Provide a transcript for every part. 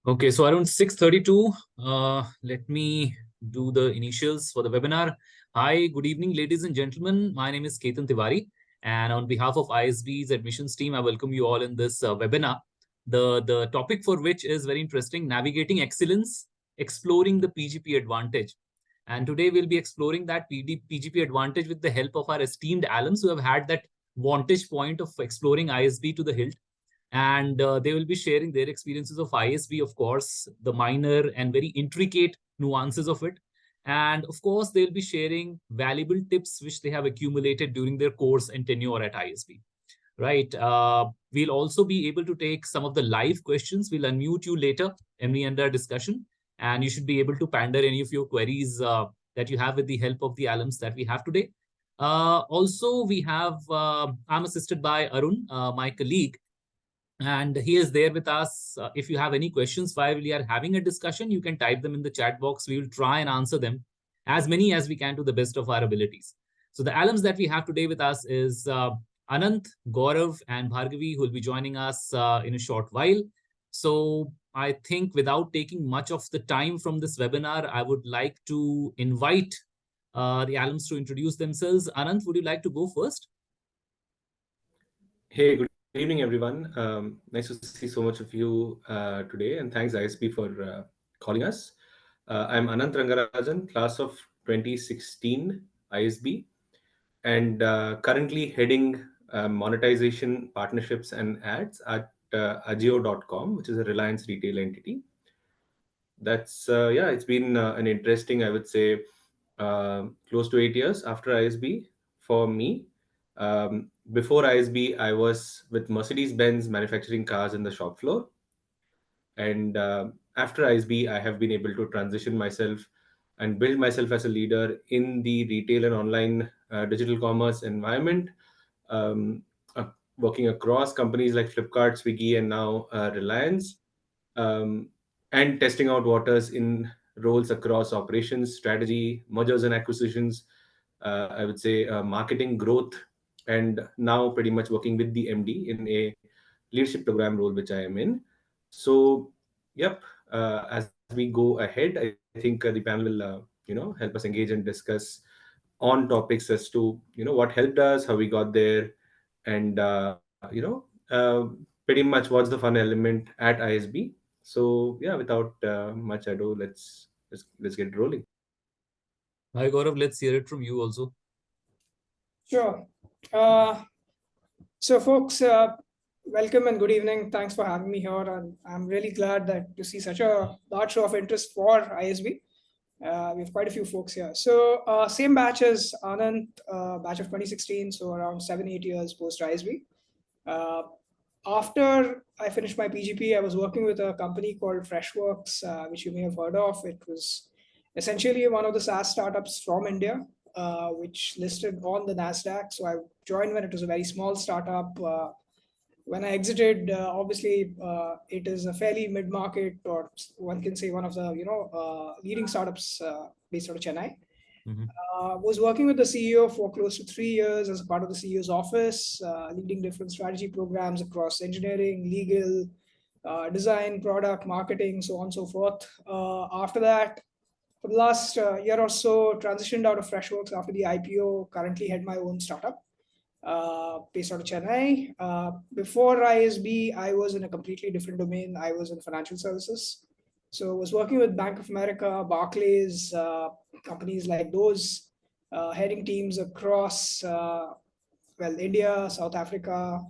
Okay, so around 6:32, let me do the initials for the webinar. Hi, good evening, ladies and gentlemen. My name is Ketan Tiwari, and on behalf of ISB's admissions team, I welcome you all in this webinar. The topic for which is very interesting: navigating excellence, exploring the PGP advantage. And today we'll be exploring that PGP advantage with the help of our esteemed alums who have had that vantage point of exploring ISB to the hilt, and they will be sharing their experiences of ISB, of course, the minor and very intricate nuances of it. And of course, they'll be sharing valuable tips which they have accumulated during their course and tenure at ISB. Right. We'll also be able to take some of the live questions. We'll unmute you later in the end of our discussion, and you should be able to pander any of your queries that you have with the help of the alums that we have today. Also, I'm assisted by Arun, my colleague, and he is there with us. If you have any questions while we are having a discussion, you can type them in the chat box. We will try and answer them, as many as we can, to the best of our abilities. So the alums that we have today with us is Anant, Gaurav, and Bhargavi, who will be joining us in a short while. So I think without taking much of the time from this webinar, I would like to invite the alums to introduce themselves. Anant, would you like to go first? Hey, good evening, everyone. Nice to see so much of you today, and thanks ISB for calling us. I'm Anant Rangarajan, class of 2016 ISB, and currently heading monetization, partnerships, and ads at Agio.com, which is a Reliance retail entity. It's been an interesting, I would say, close to 8 years after ISB for me. Before ISB, I was with Mercedes-Benz manufacturing cars in the shop floor. And after ISB, I have been able to transition myself and build myself as a leader in the retail and online digital commerce environment, um, uh, working across companies like Flipkart, Swiggy, and now Reliance, um, and testing out waters in roles across operations, strategy, mergers and acquisitions, I would say marketing, growth, and now pretty much working with the MD in a leadership program role, which I am in. So, yep, as we go ahead, I think the panel will, help us engage and discuss on topics as to, what helped us, how we got there, and, pretty much what's the fun element at ISB. So, yeah, without much ado, let's get it rolling. Hi, Gaurav. Let's hear it from you also. Sure. So, folks, welcome and good evening. Thanks for having me here. And I'm really glad that to see such a large show of interest for ISB. We have quite a few folks here. So, same batch as Anand, batch of 2016, so around 7-8 years post ISB. After I finished my PGP, I was working with a company called Freshworks, which you may have heard of. It was essentially one of the SaaS startups from India, which listed on the NASDAQ. So I joined when it was a very small startup. When I exited, obviously, it is a fairly mid-market, or one can say one of the leading startups based out of Chennai. Was working with the CEO for close to 3 years as a part of the CEO's office, leading different strategy programs across engineering, legal, design, product, marketing, so on and so forth. After that, for the last year or so, transitioned out of Freshworks after the IPO, currently head my own startup based out of Chennai. Before ISB, I was in a completely different domain. I was in financial services. So I was working with Bank of America, Barclays, companies like those, heading teams across, India, South Africa,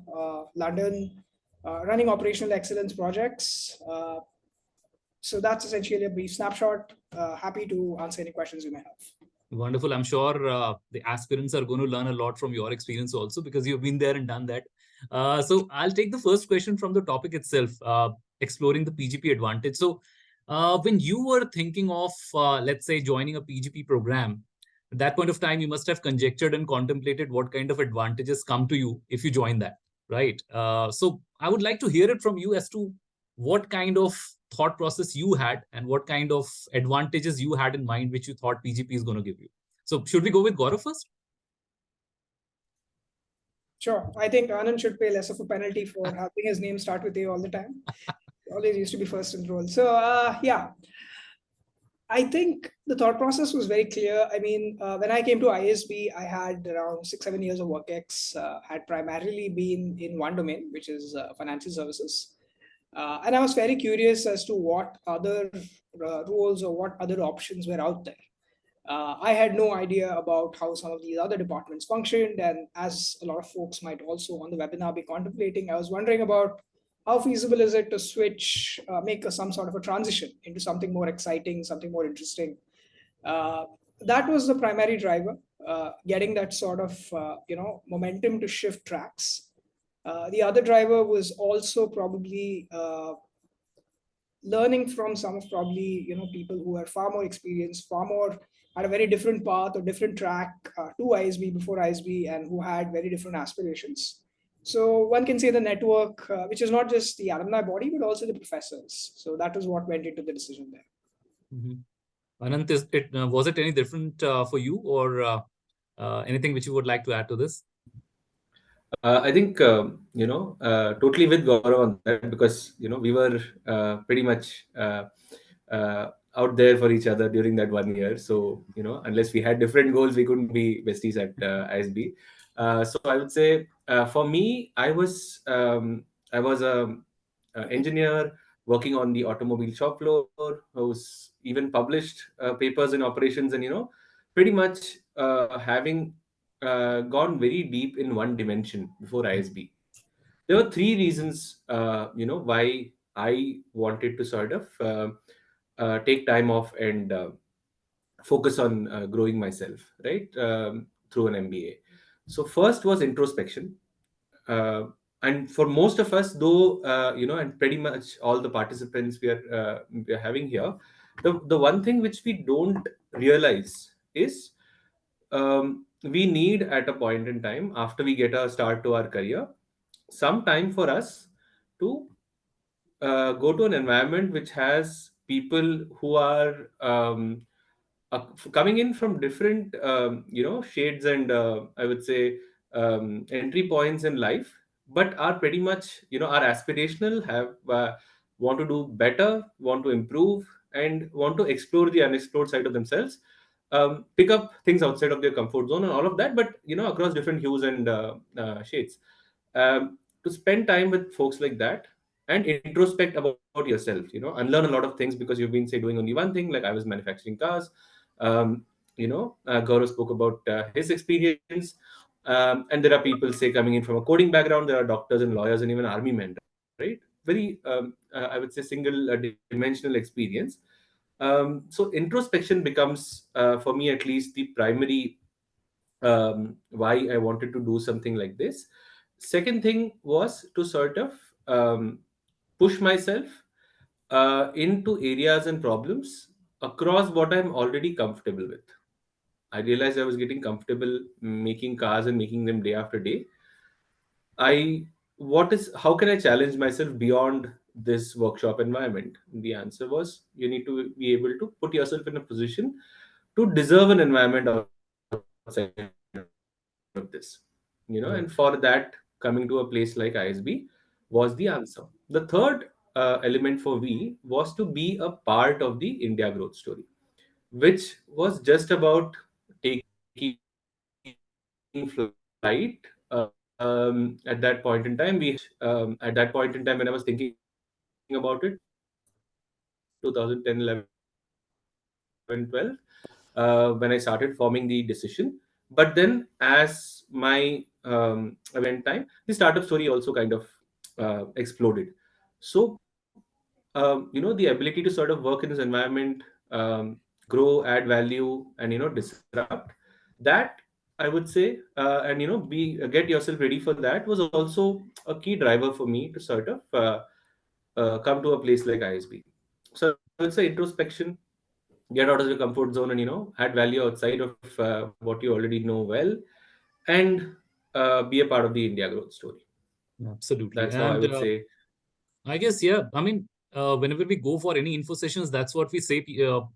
London, running operational excellence projects. So that's essentially a brief snapshot. Happy to answer any questions you may have. Wonderful. I'm sure the aspirants are going to learn a lot from your experience also, because you've been there and done that. So I'll take the first question from the topic itself, exploring the PGP advantage. So when you were thinking of, let's say, joining a PGP program, at that point of time, you must have conjectured and contemplated what kind of advantages come to you if you join that, right? So I would like to hear it from you as to what kind of thought process you had and what kind of advantages you had in mind, which you thought PGP is going to give you. So should we go with Gaurav first? Sure. I think Anand should pay less of a penalty for having his name start with A all the time. Always used to be first in role. So yeah, I think the thought process was very clear. I mean, when I came to ISB, I had around 6, 7 years of work ex. Had primarily been in one domain, which is financial services, and I was very curious as to what other roles or what other options were out there. I had no idea about how some of these other departments functioned. And as a lot of folks might also on the webinar be contemplating, I was wondering about how feasible is it to switch, make some sort of a transition into something more exciting, something more interesting. Uh, that was the primary driver, getting that sort of momentum to shift tracks. The other driver was also probably learning from some of probably people who are far more experienced, far more had a very different path or different track to ISB before ISB, and who had very different aspirations. So one can say the network, which is not just the alumni body but also the professors. So that was what went into the decision there. Anant, was it any different for you, or anything which you would like to add to this? I think totally with Gaurav on that, because we were pretty much out there for each other during that 1 year. So unless we had different goals, we couldn't be besties at ISB. So I would say for me, I was a engineer working on the automobile shop floor, who's even published papers in operations, and pretty much having gone very deep in one dimension before ISB. There were three reasons, why I wanted to sort of take time off and focus on growing myself, right, through an MBA. So first was introspection. Uh, and for most of us, though, and pretty much all the participants we are having here, the one thing which we don't realize is we need at a point in time after we get a start to our career some time for us to go to an environment which has people who are coming in from different shades and I would say entry points in life, but are pretty much are aspirational, have want to do better, want to improve, and want to explore the unexplored side of themselves, pick up things outside of their comfort zone and all of that, but across different hues and shades. To spend time with folks like that and introspect about yourself, unlearn a lot of things, because you've been, say, doing only one thing. Like I was manufacturing cars. Gaurav spoke about his experience. And there are people, say, coming in from a coding background. There are doctors and lawyers and even army men, right? Very, I would say, single dimensional experience. So introspection becomes, for me at least, the primary why I wanted to do something like this. Second thing was to sort of push myself into areas and problems across what I'm already comfortable with. I realized I was getting comfortable making cars and making them day after day. I what is How can I challenge myself beyond this workshop environment? The answer was, you need to be able to put yourself in a position to deserve an environment outside of this. And for that, coming to a Right. place like ISB was the answer. The third element for me was to be a part of the India growth story, which was just about taking flight. At that point in time, we had at that point in time when I was thinking about it, 2010, 11, 12, when I started forming the decision. But then, as my went time, the startup story also kind of exploded. So the ability to sort of work in this environment, grow, add value, and disrupt, that I would say, and be get yourself ready for that, was also a key driver for me to sort of come to a place like ISB. So I would say introspection, get out of your comfort zone, and add value outside of what you already know well, and be a part of the India growth story. Absolutely. That's how I And would say. I guess, yeah. I mean, whenever we go for any info sessions, that's what we say.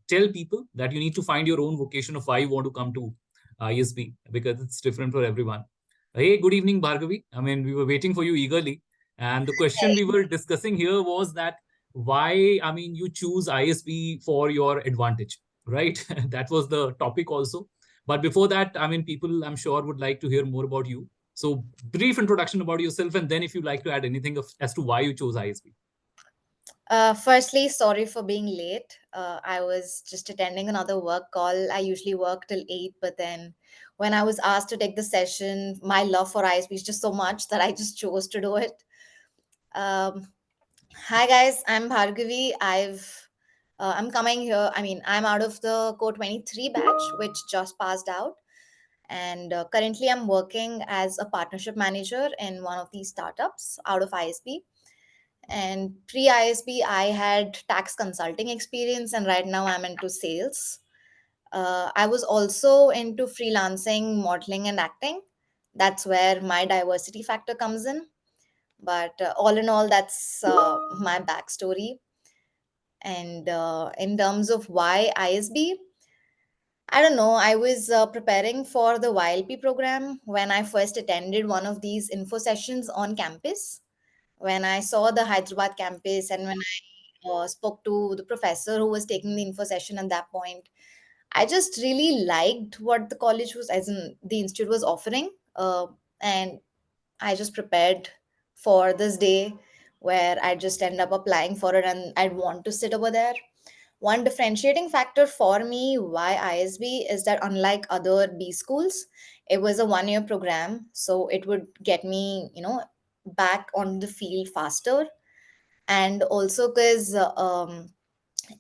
Tell people that you need to find your own vocation of why you want to come to ISB, because it's different for everyone. Hey, good evening, Bhargavi. I mean, we were waiting for you eagerly. And the question we were discussing here was that why, I mean, you choose ISB for your advantage, right? That was the topic also. But before that, I mean, people, I'm sure, would like to hear more about you. So, brief introduction about yourself, and then if you'd like to add anything as to why you chose ISB. Firstly, sorry for being late. I was just attending another work call. I usually work till 8, but then when I was asked to take the session, my love for ISP is just so much that I just chose to do it. Um, Hi guys, I'm Bhargavi. I'm coming here. I mean, I'm out of the Core 23 batch, which just passed out, and currently I'm working as a partnership manager in one of these startups out of ISB. And pre ISB, I had tax consulting experience, and right now I'm into sales. I was also into freelancing, modeling, and acting. That's where my diversity factor comes in. But all in all, that's my backstory. And in terms of why ISB, I don't know. I was preparing for the YLP program when I first attended one of these info sessions on campus. When I saw the Hyderabad campus and when I spoke to the professor who was taking the info session at that point, I just really liked what the college was, as in the institute was offering. And I just prepared for this day where I just end up applying for it and I'd want to sit over there. One differentiating factor for me why ISB is that unlike other B schools, it was a 1 year program. So it would get me, back on the field faster. And also because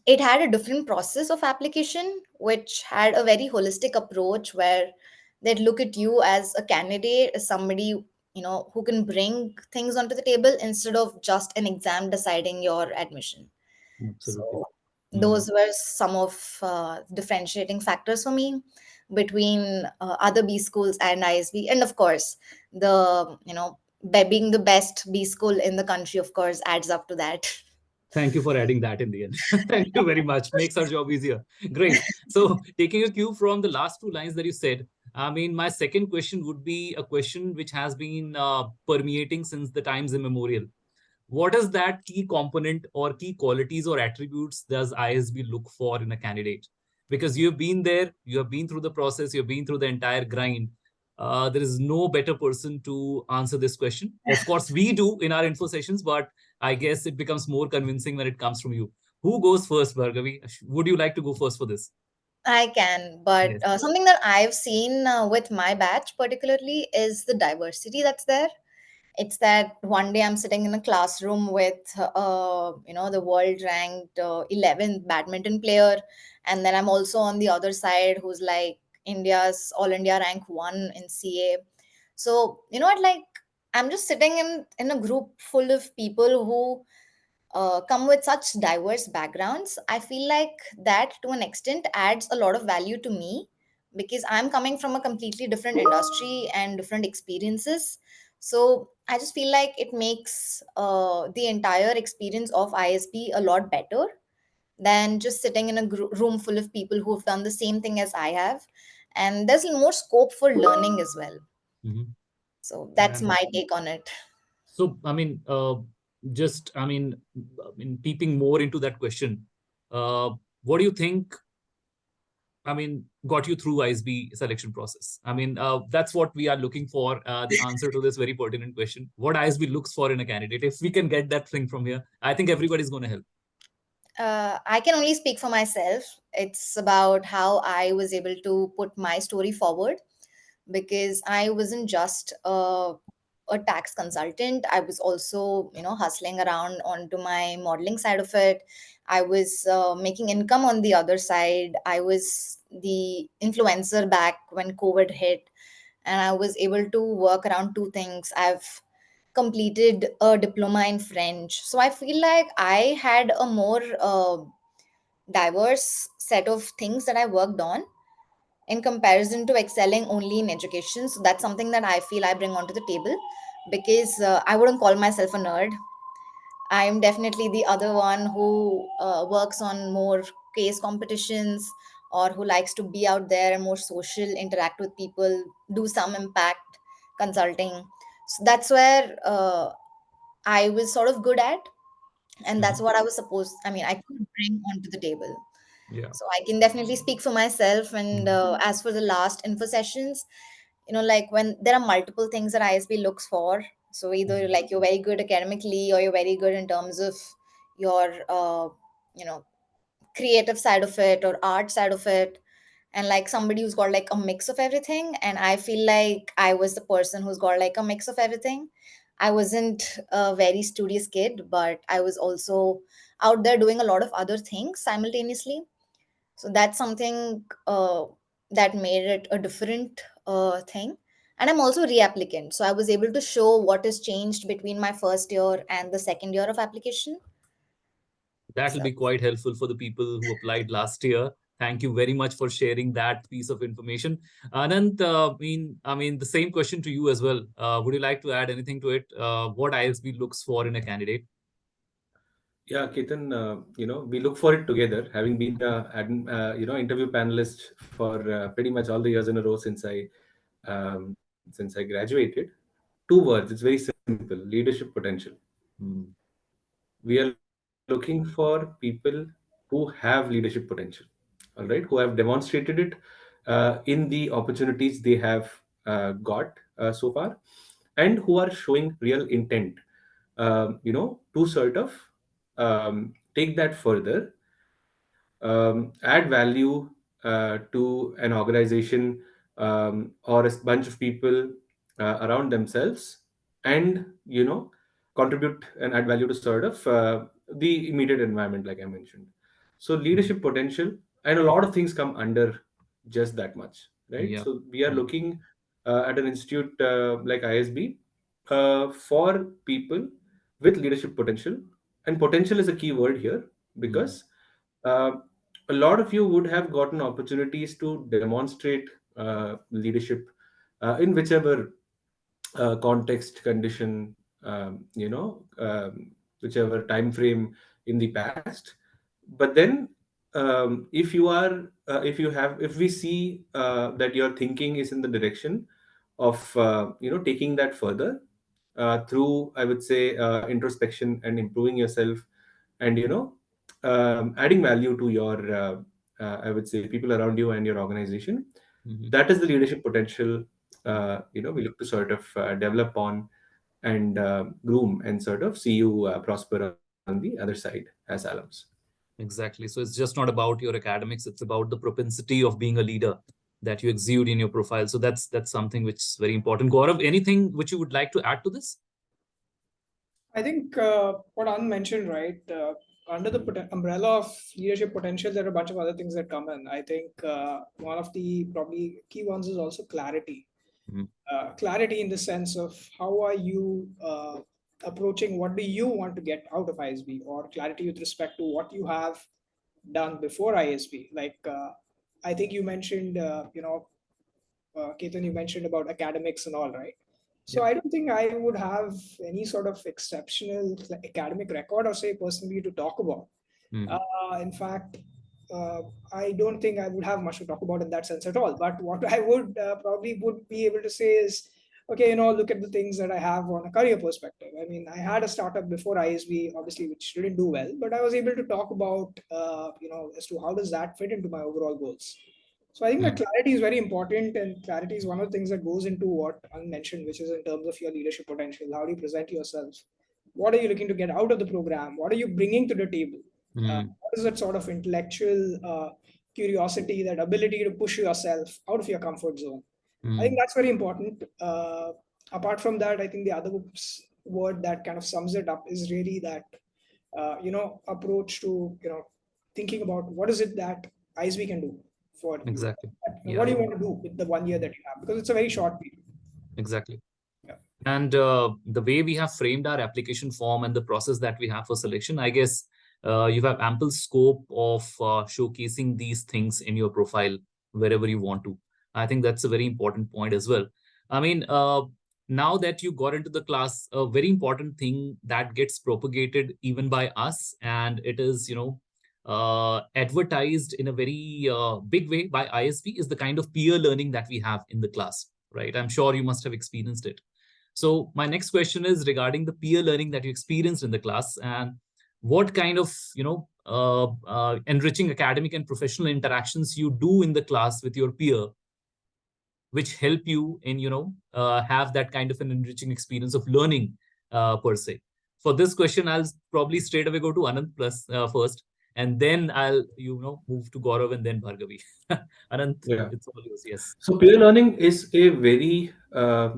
it had a different process of application, which had a very holistic approach where they'd look at you as a candidate, as somebody, who can bring things onto the table instead of just an exam deciding your admission. Absolutely. So those were some of differentiating factors for me between other B schools and ISB, and of course, the by being the best B school in the country, of course, adds up to that. Thank you for adding that in the end. Thank you very much. Makes our job easier. Great. So, taking a cue from the last two lines that you said, I mean, my second question would be a question which has been permeating since the times immemorial. What is that key component or key qualities or attributes does ISB look for in a candidate? Because you've been there, you have been through the process, you've been through the entire grind. There is no better person to answer this question. Of course, we do in our info sessions, but I guess it becomes more convincing when it comes from you. Who goes first, Bhargavi? Would you like to go first for this? I can, but Yes. something that I've seen with my batch particularly is the diversity that's there. It's that one day I'm sitting in a classroom with, the world ranked 11th badminton player, and then I'm also on the other side who's like India's All India rank one in CA. So like I'm just sitting in a group full of people who come with such diverse backgrounds. I feel like that to an extent adds a lot of value to me because I'm coming from a completely different industry and different experiences. So I just feel like it makes the entire experience of ISB a lot better than just sitting in a room full of people who've done the same thing as I have. And there's more scope for learning as well. Mhm. So that's And my take on it. so, I mean, peeping more into that question, uh, what do you think, I mean, got you through ISB selection process? I mean, that's what we are looking for, the answer to this very pertinent question. What ISB looks for in a candidate. If we can get that thing from here, I think everybody's going to help. I can only speak for myself. It's about how I was able to put my story forward because I wasn't just a tax consultant. I was also, hustling around onto my modeling side of it. I was making income on the other side. I was the influencer back when COVID hit, and I was able to work around two things. I've completed a diploma in French. So I feel like I had a more diverse set of things that I worked on in comparison to excelling only in education. So that's something that I feel I bring onto the table because I wouldn't call myself a nerd. I am definitely the other one who works on more case competitions or who likes to be out there and more social, interact with people, do some impact consulting. So that's where I was sort of good at. and that's what I was supposed, I mean, I could bring onto the table. Yeah. So I can definitely speak for myself. And as for the last info sessions, like when there are multiple things that ISB looks for. So either like you're very good academically, or you're very good in terms of your creative side of it or art side of it, and like somebody who's got like a mix of everything. And I feel like I was the person who's got like a mix of everything. I wasn't a very studious kid, but I was also out there doing a lot of other things simultaneously. So that's something that made it a different thing. And I'm also reapplicant, so I was able to show what has changed between my first year and the second year of application. That will So be quite helpful for the people who applied last year. Thank you very much for sharing that piece of information. Anant, I mean, the same question to you as well. Would you like to add anything to it? What ISB looks for in a candidate? Yeah, Ketan, we look for it together. Having been interview panelist for pretty much all the years in a row since I graduated. Two words. It's very simple: leadership potential. Hmm. We are looking for people who have leadership potential. All right, who have demonstrated it in the opportunities they have got so far, and who are showing real intent, to sort of take that further, add value to an organization, or a bunch of people around themselves, and contribute and add value to sort of the immediate environment, like I mentioned. So leadership potential, and a lot of things come under just that much, right? Yeah. So we are Yeah. looking at an institute like ISB for people with leadership potential. And potential is a key word here, Hmm. because uh, a lot of you would have gotten opportunities to demonstrate leadership in whichever context, condition, whichever time frame in the past. But then, if we see that your thinking is in the direction of taking that further through, I would say, introspection and improving yourself, and adding value to your I would say people around you and your organization. Hmm. That is the leadership potential we look to sort of develop on, and groom, and sort of see you prosper on the other side as alums. Exactly. So it's just not about your academics, it's about the propensity of being a leader that you exude in your profile. So that's something which is very important. Gaurav, anything which you would like to add to this? I think what Anand mentioned, right? Under the umbrella of leadership potential, there are a bunch of other things that come in. I think one of the probably key ones is also clarity. Mhm. Clarity in the sense of how are you approaching, what do you want to get out of ISB, or clarity with respect to what you have done before ISB. Like I think you mentioned, Ketan, you mentioned about academics and all, right? So Yeah. I don't think I would have any sort of exceptional academic record or say personally to talk about. Mhm. In fact, uh, I don't think I would have much to talk about in that sense at all. But what I would probably would be able to say is, okay, look at the things that I have on a career perspective. I mean, I had a startup before ISB, obviously, which didn't do well, but I was able to talk about, as to how does that fit into my overall goals. So I think that Mhm. clarity is very important, and clarity is one of the things that goes into what Anand mentioned, which is in terms of your leadership potential. How do you present yourself? What are you looking to get out of the program? What are you bringing to the table? Mhm. What is that sort of intellectual curiosity, that ability to push yourself out of your comfort zone? I think Mhm. that's very important. Apart from that, I think the other word that kind of sums it up is really that approach to thinking about what is it that ISB can do for you. Exactly. What Yeah. do you want to do with the 1 year that you have? Because it's a very short period. Exactly. Yeah. And the way we have framed our application form and the process that we have for selection, I guess you have ample scope of showcasing these things in your profile wherever you want to. I think that's a very important point as well. I mean, now that you got into the class, a very important thing that gets propagated even by us, and it is, advertised in a very big way by ISB, is the kind of peer learning that we have in the class, right? I'm sure you must have experienced it. So my next question is regarding the peer learning that you experienced in the class. And what kind of enriching academic and professional interactions you do in the class with your peer, which help you in have that kind of an enriching experience of learning per se. For this question, I'll probably straight away go to Anand plus first, and then I'll move to Gaurav and then Bhargavi. Anand, Yeah. it's all yours. Yes. So peer learning is a very, I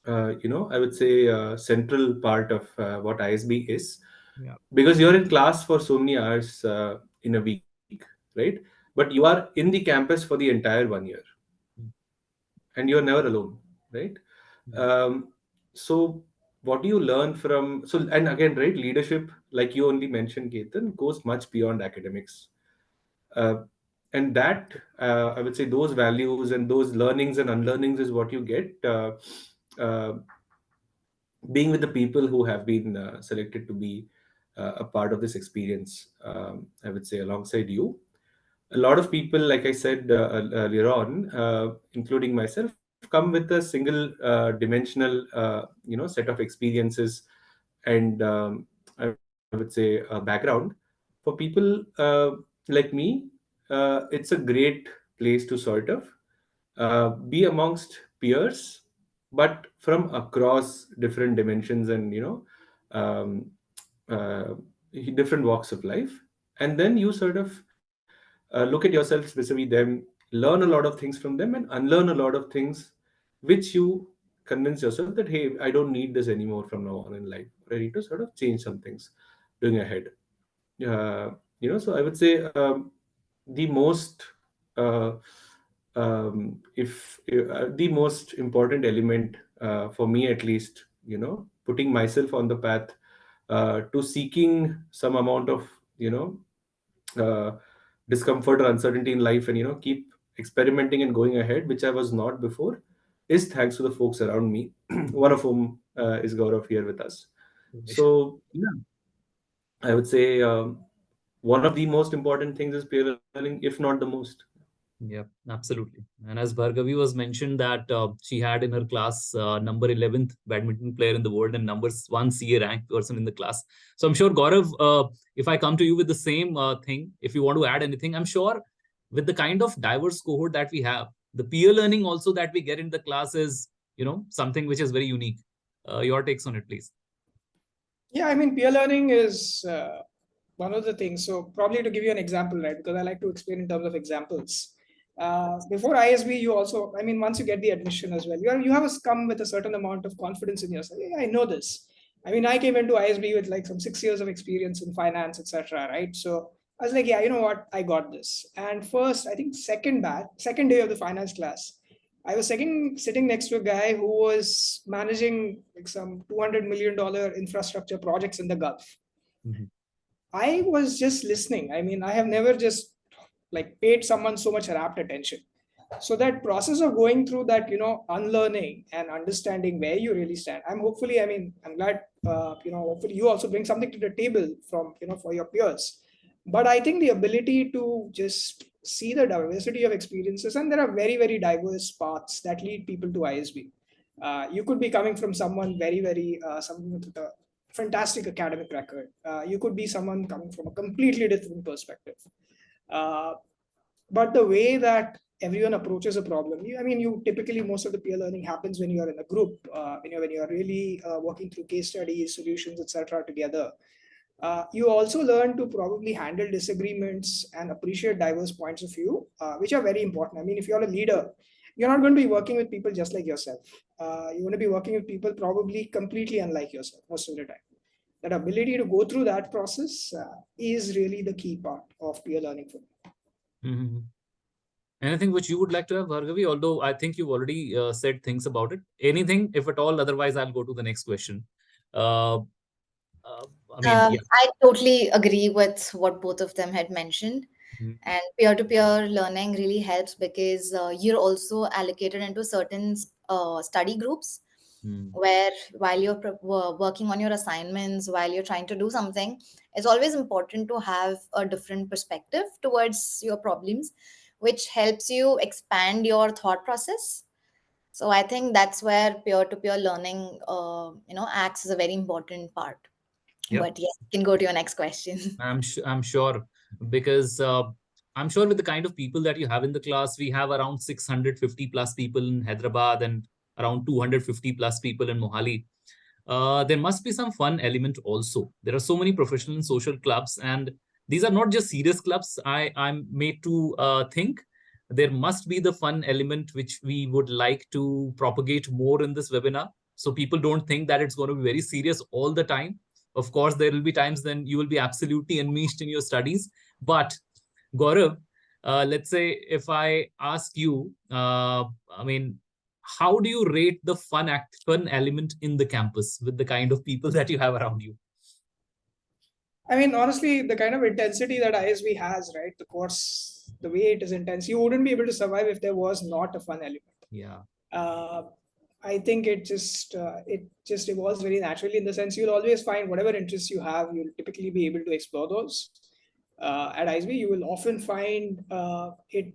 would say, central part of what ISB is, Yeah. because you're in class for so many hours in a week, right? But you are in the campus for the entire 1 year, Mm. and you're never alone, right? Mm. So what do you learn from? So, and again, right, leadership, like you only mentioned, Ketan, goes much beyond academics. uh, and that, I would say, those values and those learnings and unlearnings is what you get uh, being with the people who have been selected to be a part of this experience. I would say alongside you, a lot of people, like I said earlier on, including myself, come with a single dimensional set of experiences and I would say background. For people like me, it's a great place to sort of be amongst peers, but from across different dimensions and um, uh, different walks of life. And then you sort of look at yourself vis-a-vis them, learn a lot of things from them, and unlearn a lot of things, which you convince yourself that, hey, I don't need this anymore from now on in life. I need to sort of change some things going ahead. So I would say the most uh, if the most important element for me, at least, putting myself on the path to seeking some amount of uh, discomfort or uncertainty in life, and keep experimenting and going ahead, which I was not before, is thanks to the folks around me, one of whom is Gaurav here with us. So yeah, I would say one of the most important things is peer learning, if not the most. Yeah, absolutely. And as Bhargavi was mentioned that she had in her class number 11th badminton player in the world and numbers one CA ranked person in the class. So I'm sure Gaurav, if I come to you with the same thing, if you want to add anything, I'm sure with the kind of diverse cohort that we have, the peer learning also that we get in the class is, something which is very unique. Your takes on it, please. Yeah, I mean, peer learning is one of the things. So, probably to give you an example, right? Because I like to explain in terms of examples. Before ISB, you also, I mean, once you get the admission as well, you have a come with a certain amount of confidence in yourself. Yeah, I know this. I mean, I came into ISB with like some 6 years of experience in finance, etc. Right? So I was like, yeah, you know what, I got this. And first, I think second day of the finance class, I was sitting next to a guy who was managing like some $200 million infrastructure projects in the Gulf. Mhm. I was just listening. I mean, I have never just like paid someone so much rapt attention. So that process of going through that, unlearning and understanding where you really stand. I'm glad, hopefully you also bring something to the table from, for your peers. But I think the ability to just see the diversity of experiences, and there are very, very diverse paths that lead people to ISB. You could be coming from someone very, very, someone with a fantastic academic record. You could be someone coming from a completely different perspective. Uh, but the way that everyone approaches a problem, you typically, most of the peer learning happens when you're in a group, when you're really working through case studies, solutions, etc. together. You also learn to probably handle disagreements and appreciate diverse points of view, which are very important. I mean, if you're a leader, you're not going to be working with people just like yourself. You're going to be working with people probably completely unlike yourself most of the time. That ability to go through that process is really the key part of peer learning for me. Mhm. Anything which you would like to have, Bhargavi? Although I think you've already said things about it. Anything, if at all, otherwise I'll go to the next question. Uh, I mean, yeah. I totally agree with what both of them had mentioned. Mhm. And peer-to-peer learning really helps because you're also allocated into certain study groups Mhm. where while you're working on your assignments, while you're trying to do something, it's always important to have a different perspective towards your problems, which helps you expand your thought process. So I think that's where peer-to-peer learning, acts as a very important part. Yeah. But yes, you can go to your next question. I'm sure, because I'm sure with the kind of people that you have in the class, we have around 650 plus people in Hyderabad and around 250 plus people in Mohali. There must be some fun element also. There are so many professional and social clubs, and these are not just serious clubs. I'm made to think there must be the fun element which we would like to propagate more in this webinar. So people don't think that it's going to be very serious all the time. Of course, there will be times then you will be absolutely enmeshed in your studies. But Gaurav, let's say if I ask you, I mean, how do you rate the fun element in the campus with the kind of people that you have around you? I mean, honestly, the kind of intensity that ISB has, right? The course, the way it is intense, you wouldn't be able to survive if there was not a fun element. Yeah. Uh, I think it just evolves very naturally, in the sense you'll always find whatever interests you have, you'll typically be able to explore those. At ISB, you will often find it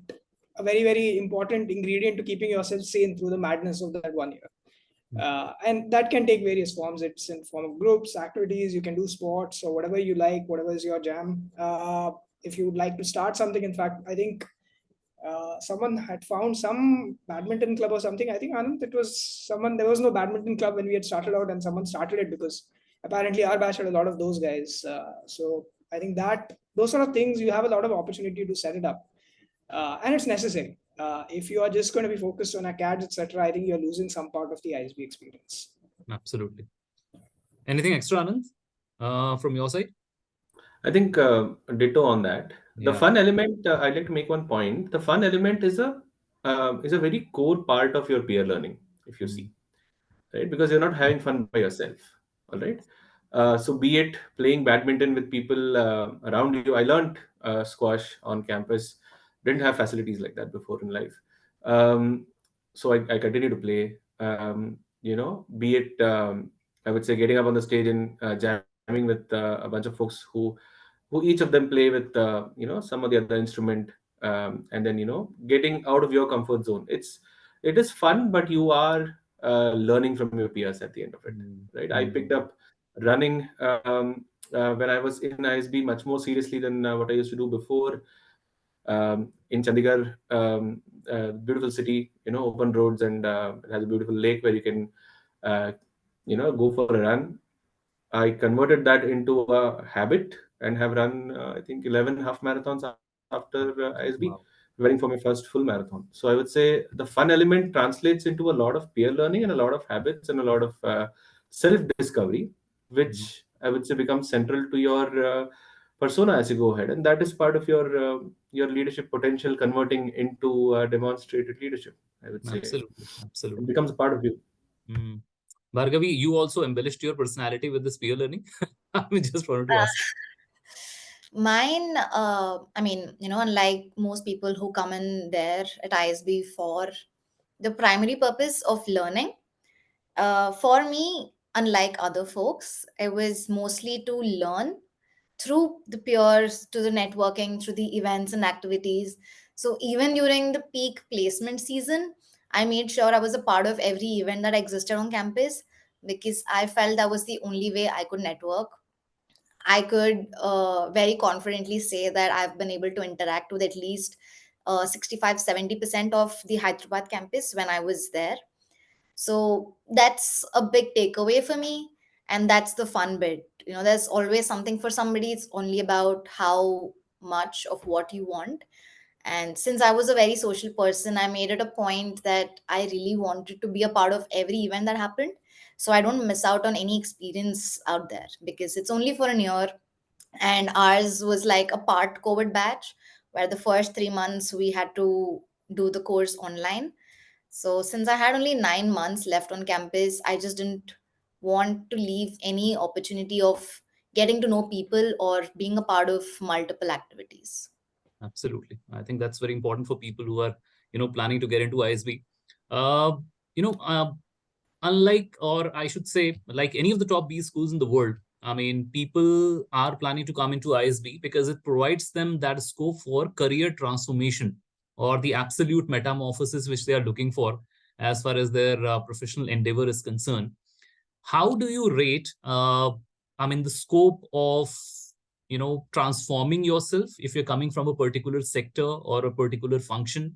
a very, very important ingredient to keeping yourself sane through the madness of that 1 year. And that can take various forms. It's in form of groups, activities. You can do sports or whatever you like, whatever is your jam. If you would like to start something, in fact, I think someone had found some badminton club or something. I think, Anand, it was someone. There was no badminton club when we had started out, and someone started it because apparently our batch had a lot of those guys. So I think that those sort of things, you have a lot of opportunity to set it up, and it's necessary. If you are just going to be focused on acads, etc., I think you're losing some part of the ISB experience. Absolutely. Anything extra, Anand, from your side? I think ditto on that. The Yeah. fun element, I'd like to make one point. The fun element is a very core part of your peer learning, if you see, right? Because you're not having fun by yourself, all right? So be it playing badminton with people around you. I learned squash on campus. Didn't have facilities like that before in life. So I continue to play. Be it I would say getting up on the stage and jamming with a bunch of folks who each of them play with some of the other instrument, and then getting out of your comfort zone. It is fun, but you are learning from your peers at the end of it, right? I picked up running when I was in ISB much more seriously than what I used to do before. In Chandigarh, beautiful city, open roads, and it has a beautiful lake where you can go for a run. I converted that into a habit and have run, I think, 11 half marathons after ISB, Wow. preparing for my first full marathon. So I would say the fun element translates into a lot of peer learning and a lot of habits and a lot of self discovery, which I would say becomes central to your persona as you go ahead. And that is part of your leadership potential converting into demonstrated leadership. I would say Absolutely. it Absolutely. becomes a part of you. Mm. Bhargavi, you also embellished your personality with this peer learning. I just wanted to ask. Mine, I mean, unlike most people who come in there at ISB for the primary purpose of learning, for me, unlike other folks, it was mostly to learn through the peers, to the networking, through the events and activities. So even during the peak placement season, I made sure I was a part of every event that existed on campus, because I felt that was the only way I could network. I could very confidently say that I've been able to interact with at least 65-70% of the Hyderabad campus when I was there. So that's a big takeaway for me. And that's the fun bit. There's always something for somebody. It's only about how much of what you want. And since I was a very social person, I made it a point that I really wanted to be a part of every event that happened. So I don't miss out on any experience out there, because it's only for a year. And ours was like a part COVID batch, where the first 3 months we had to do the course online. So since I had only 9 months left on campus, I just didn't want to leave any opportunity of getting to know people or being a part of multiple activities. Absolutely. I think that's very important for people who are, planning to get into ISB. Uh, you know, uh, Unlike, or I should say, like any of the top B schools in the world, I mean, people are planning to come into ISB because it provides them that scope for career transformation or the absolute metamorphosis which they are looking for as far as their professional endeavor is concerned. How do you rate I mean, the scope of, transforming yourself if you're coming from a particular sector or a particular function,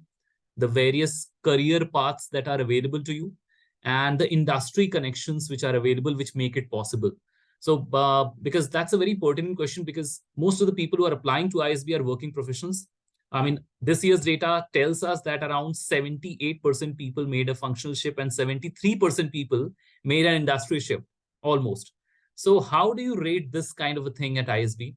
the various career paths that are available to you, and the industry connections which are available, which make it possible. So, because that's a very pertinent question, because most of the people who are applying to ISB are working professionals. I mean, this year's data tells us that around 78% people made a functional shift and 73% people made an industry shift, almost. So, how do you rate this kind of a thing at ISB?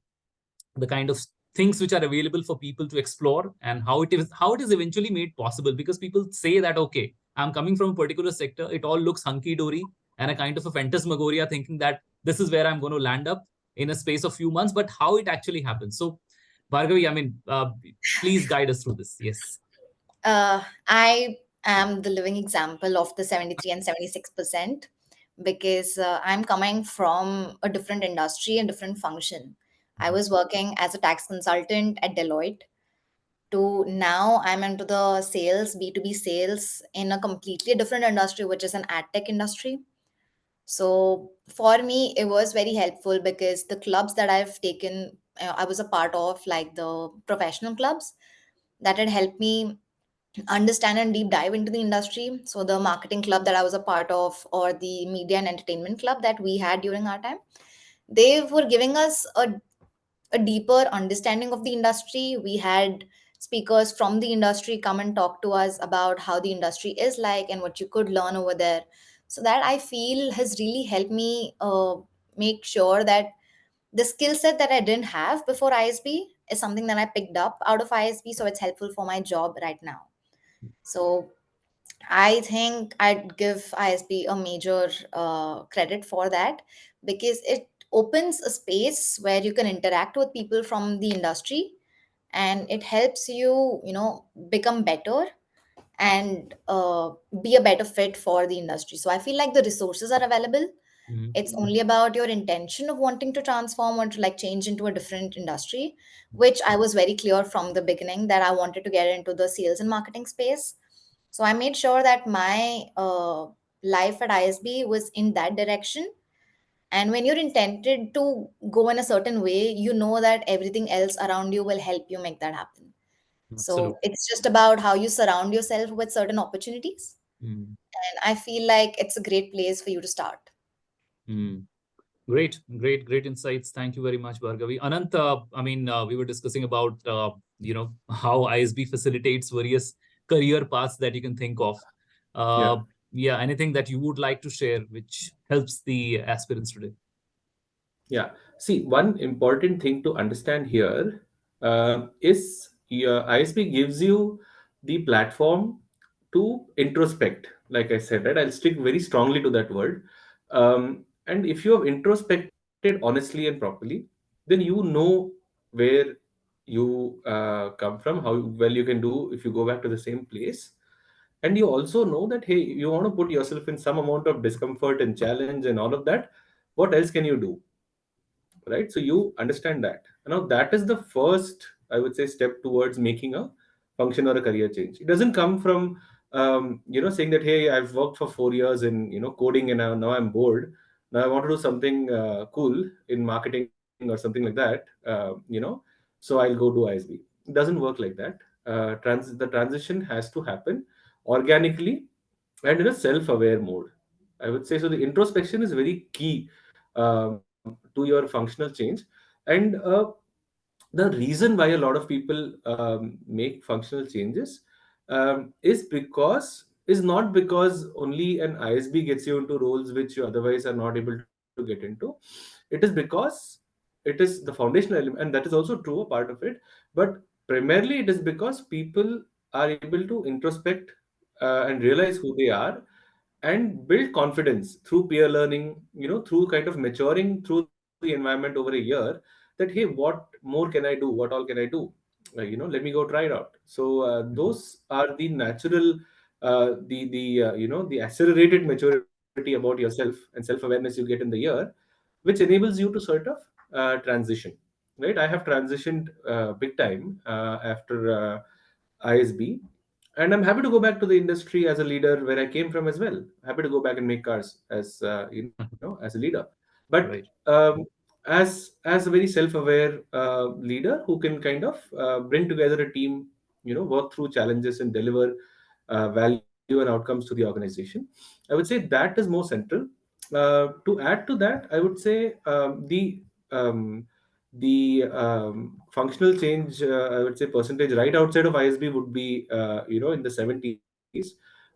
The kind of things which are available for people to explore, and how it is eventually made possible, because people say that, okay, I'm coming from a particular sector, it all looks hunky dory and a kind of a phantasmagoria, thinking that this is where I'm going to land up in a space of few months, but how it actually happens. So, Bhargavi, I mean, please guide us through this. Yes. I am the living example of the 73 and 76%, because I'm coming from a different industry and different function. I was working as a tax consultant at Deloitte, to now I'm into the sales, B2B sales in a completely different industry, which is an ad tech industry. So for me, it was very helpful because the clubs that I've taken, I was a part of, like the professional clubs, that had helped me understand and deep dive into the industry. So the marketing club that I was a part of, or the media and entertainment club that we had during our time, they were giving us a deeper understanding of the industry. We had speakers from the industry come and talk to us about how the industry is like and what you could learn over there. So that I feel has really helped me make sure that the skill set that I didn't have before ISB is something that I picked up out of ISB. So it's helpful for my job right now. So I think I'd give ISB a major credit for that, because it opens a space where you can interact with people from the industry, and it helps you, become better and be a better fit for the industry. So I feel like the resources are available. Mhm. It's only about your intention of wanting to transform or to like change into a different industry, which I was very clear from the beginning that I wanted to get into the sales and marketing space. So I made sure that my life at ISB was in that direction. And when you're intended to go in a certain way, you know that everything else around you will help you make that happen. So Absolutely. it's just about how you surround yourself with certain opportunities. Mm. And I feel like it's a great place for you to start. Mm. Great, great, great insights. Thank you very much, Bhargavi. Anant, I mean, we were discussing about, how ISB facilitates various career paths that you can think of. Yeah. Uh, yeah, anything that you would like to share which helps the aspirants today? Yeah. See, one important thing to understand here is your ISP gives you the platform to introspect. Like I said, right? I'll stick very strongly to that word. And if you have introspected honestly and properly, then you know where you come from, how well you can do if you go back to the same place. And you also know that, hey, you want to put yourself in some amount of discomfort and challenge and all of that. What else can you do? Right? So you understand that. Now that is the first, I would say, step towards making a function or a career change. It doesn't come from saying that, hey, I've worked for 4 years in coding, and now I'm bored. Now I want to do something cool in marketing or something like that. So I'll go do ISB. It doesn't work like that. The transition has to happen organically and in a self-aware mode, I would say. So the introspection is very key to your functional change. And the reason why a lot of people make functional changes is not because only an ISB gets you into roles which you otherwise are not able to get into. It is because it is the foundational element, and that is also true, a part of it. But primarily, it is because people are able to introspect and realize who they are and build confidence through peer learning, through kind of maturing through the environment over a year, that, hey, what more can I do? What all can I do? Let me go try it out. So Mhm. those are the natural, the accelerated maturity about yourself and self-awareness you get in the year, which enables you to sort of transition. Right? I have transitioned big time after ISB, and I'm happy to go back to the industry as a leader where I came from as well. Happy to go back and make cars as as a leader. But Right. as a very self-aware leader who can kind of bring together a team, work through challenges and deliver value and outcomes to the organization, I would say that is more central. To add to that, I would say um, the functional change, I would say percentage right outside of ISB would be in the 70s.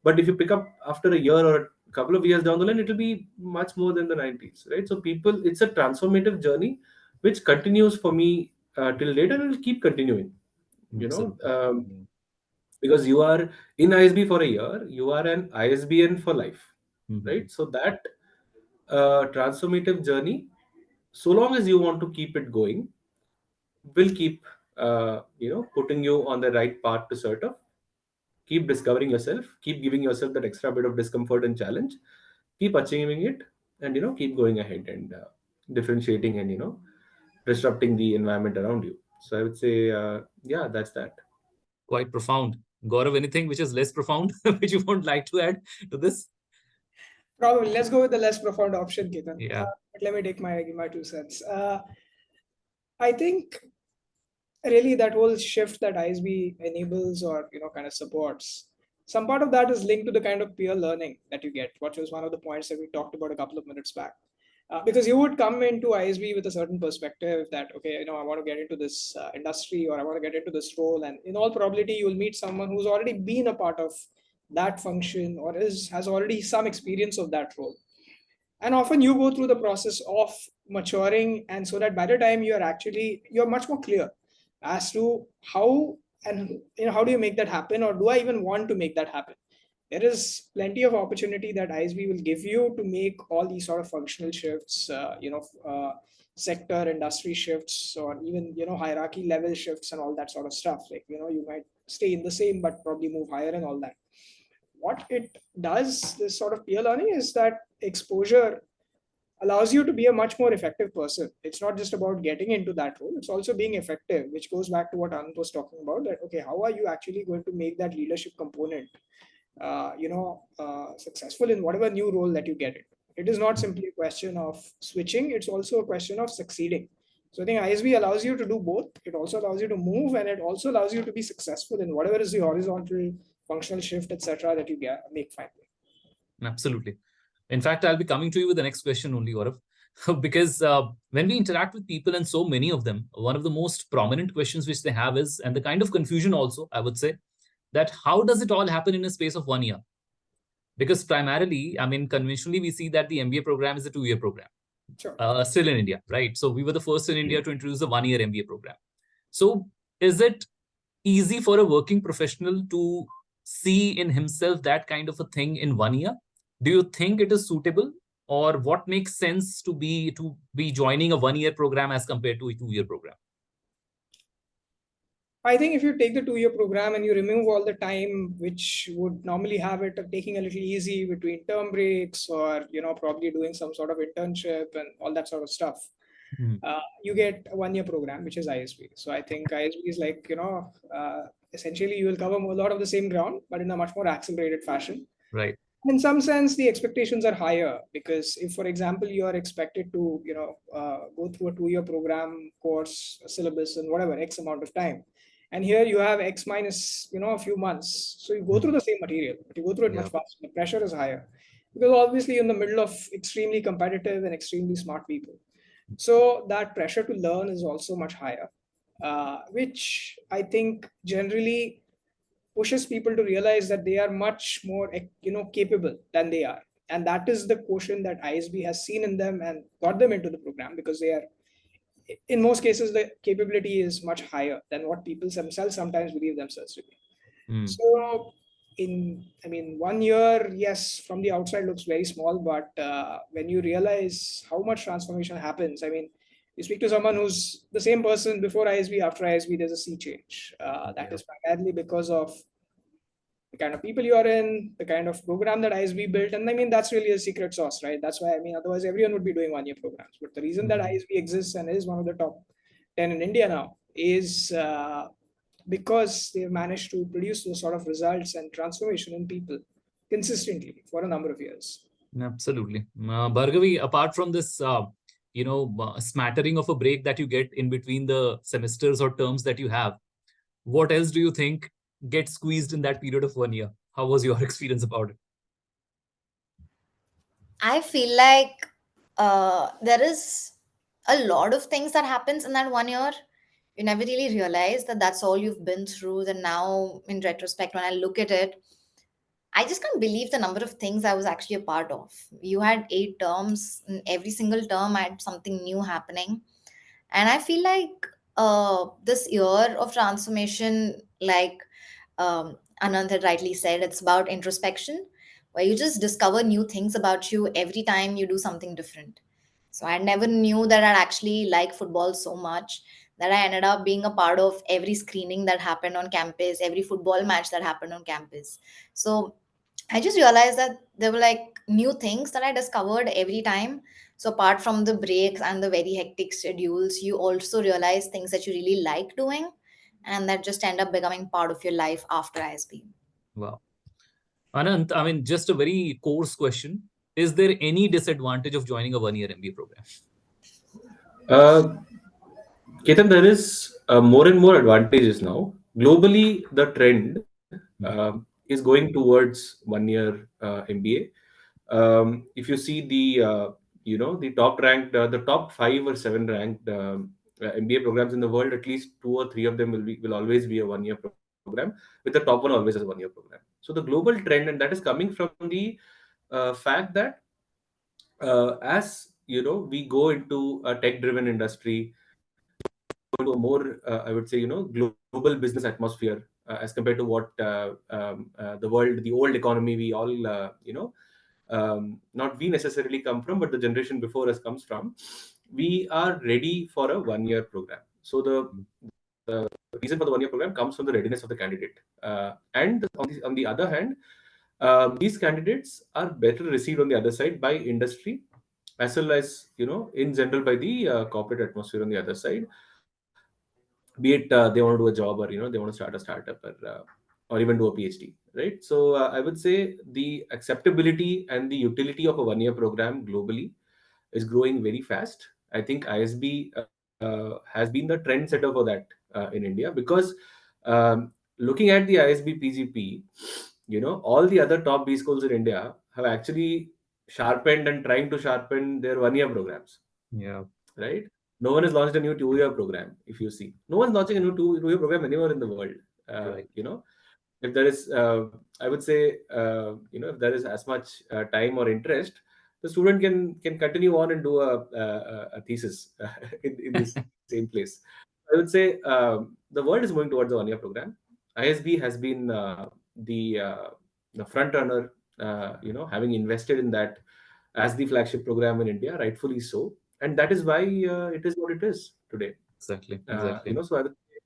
But if you pick up after a year or a couple of years down the line, it will be much more than the 90s, right? So people, it's a transformative journey which continues for me till later, and will keep continuing. You know, Absolutely. because you are in ISB for a year, you are an ISBN for life, Mhm. right? So that transformative journey, so long as you want to keep it going, will keep putting you on the right path to sort of keep discovering yourself, keep giving yourself that extra bit of discomfort and challenge, keep achieving it, and keep going ahead and differentiating and disrupting the environment around you. So I would say, yeah, that's that. Quite profound. Gaurav, anything which is less profound, which you would like to add to this? Probably. Let's go with the less profound option, Ketan. Yeah. But let me take my 2 cents. I think really that whole shift that ISB enables or kind of supports. Some part of that is linked to the kind of peer learning that you get, which was one of the points that we talked about a couple of minutes back. Because you would come into ISB with a certain perspective that, okay, I want to get into this industry, or I want to get into this role, and in all probability you will meet someone who's already been a part of that function, or has already some experience of that role. And often you go through the process of maturing, and so that by the time you're much more clear as to how, and how do you make that happen, or do I even want to make that happen. There is plenty of opportunity that ISB will give you to make all these sort of functional shifts, sector industry shifts, or even hierarchy level shifts and all that sort of stuff. Like you might stay in the same but probably move higher and all that. What it does, this sort of peer learning, is that exposure allows you to be a much more effective person. It's not just about getting into that role, it's also being effective, which goes back to what Anand was talking about, that okay, how are you actually going to make that leadership component successful in whatever new role that you get in. It is not simply a question of switching, it's also a question of succeeding. So I think ISB allows you to do both. It also allows you to move, and it also allows you to be successful in whatever is the horizontal functional shift, etc., that you make finally. Absolutely. In fact, I'll be coming to you with the next question only, Gaurav. Because when we interact with people, and so many of them, one of the most prominent questions which they have is, and the kind of confusion also, I would say, that how does it all happen in a space of 1 year? Because primarily, I mean, conventionally, we see that the MBA program is a 2-year program, Sure. still in India, right? So we were the first in India to introduce a 1-year MBA program. So is it easy for a working professional to see in himself that kind of a thing in 1 year? Do you think it is suitable, or what makes sense to be joining a 1-year program as compared to a 2-year program? I think if you take the 2-year program and you remove all the time which would normally have it taking a little easy between term breaks, or probably doing some sort of internship and all that sort of stuff, you get a 1-year program, which is ISB. So I think ISB is like essentially you will cover a lot of the same ground, but in a much more accelerated fashion. Right. In some sense, the expectations are higher, because if, for example, you are expected to go through a 2-year program course syllabus and whatever X amount of time, and here you have X minus a few months, so you go through the same material, but you go through it much faster. The pressure is higher, because obviously in the middle of extremely competitive and extremely smart people, so that pressure to learn is also much higher, which I think generally pushes people to realize that they are much more capable than they are. And that is the quotient that ISB has seen in them and got them into the program, because they are, in most cases, the capability is much higher than what people themselves sometimes believe themselves to be. So I mean, 1 year, yes, from the outside looks very small, but when you realize how much transformation happens, I mean, you speak to someone who's the same person before ISB, after ISB, there's a sea change. That is primarily because of the kind of people you are in, the kind of program that ISB built. And I mean, that's really a secret sauce, right? That's why, I mean, otherwise everyone would be doing 1-year programs. But the reason that ISB exists and is one of the top 10 in India now is because they've managed to produce those sort of results and transformation in people consistently for a number of years. Absolutely. Bhargavi, apart from this a smattering of a break that you get in between the semesters or terms that you have. What else do you think gets squeezed in that period of 1 year? How was your experience about it? I feel like there is a lot of things that happens in that 1 year. You never really realize that that's all you've been through. Then now, in retrospect, when I look at it, I just can't believe the number of things I was actually a part of. You had 8 terms, and every single term I had something new happening. And I feel like this year of transformation, like Anand had rightly said, it's about introspection, where you just discover new things about you every time you do something different. So I never knew that I'd actually like football so much that I ended up being a part of every screening that happened on campus, every football match that happened on campus. So I just realized that there were like new things that I discovered every time. So apart from the breaks and the very hectic schedules, you also realize things that you really like doing and that just end up becoming part of your life after ISB. Wow. Anant, I mean, just a very coarse question. Is there any disadvantage of joining a 1 year MBA program? Uh, Ketan, there is more and more advantages now. Globally, the trend is going towards 1 year MBA. If you see the top ranked, the top 5 or 7 ranked MBA programs in the world, at least 2 or 3 of them will always be a 1 year program, with the top one always as a 1 year program. So the global trend, and that is coming from the fact that as we go into a tech driven industry, into a more I would say global business atmosphere as compared to what the world, the old economy we all not we necessarily come from, but the generation before us comes from. We are ready for a 1 year program. So the reason for the 1 year program comes from the readiness of the candidate, and on the other hand, these candidates are better received on the other side by industry, as well as in general by the corporate atmosphere on the other side, be it they want to do a job, or they want to start a startup, or even do a PhD, right? So I would say the acceptability and the utility of a 1 year program globally is growing very fast. I think ISB has been the trendsetter for that in India, because looking at the ISB PGP, all the other top B schools in India have actually sharpened and trying to sharpen their 1 year programs, Yeah, right? No one has launched a new 2 year program. If you see, no one's launching a new two-year program anywhere in the world. right. If there is, I would say, if there is as much time or interest, the student can continue on and do a thesis in the same place. I would say the world is moving towards a 1 year program. ISB has been the front runner, having invested in that as the flagship program in India, rightfully so, and that is why it is what it is today. Exactly, exactly. So I would say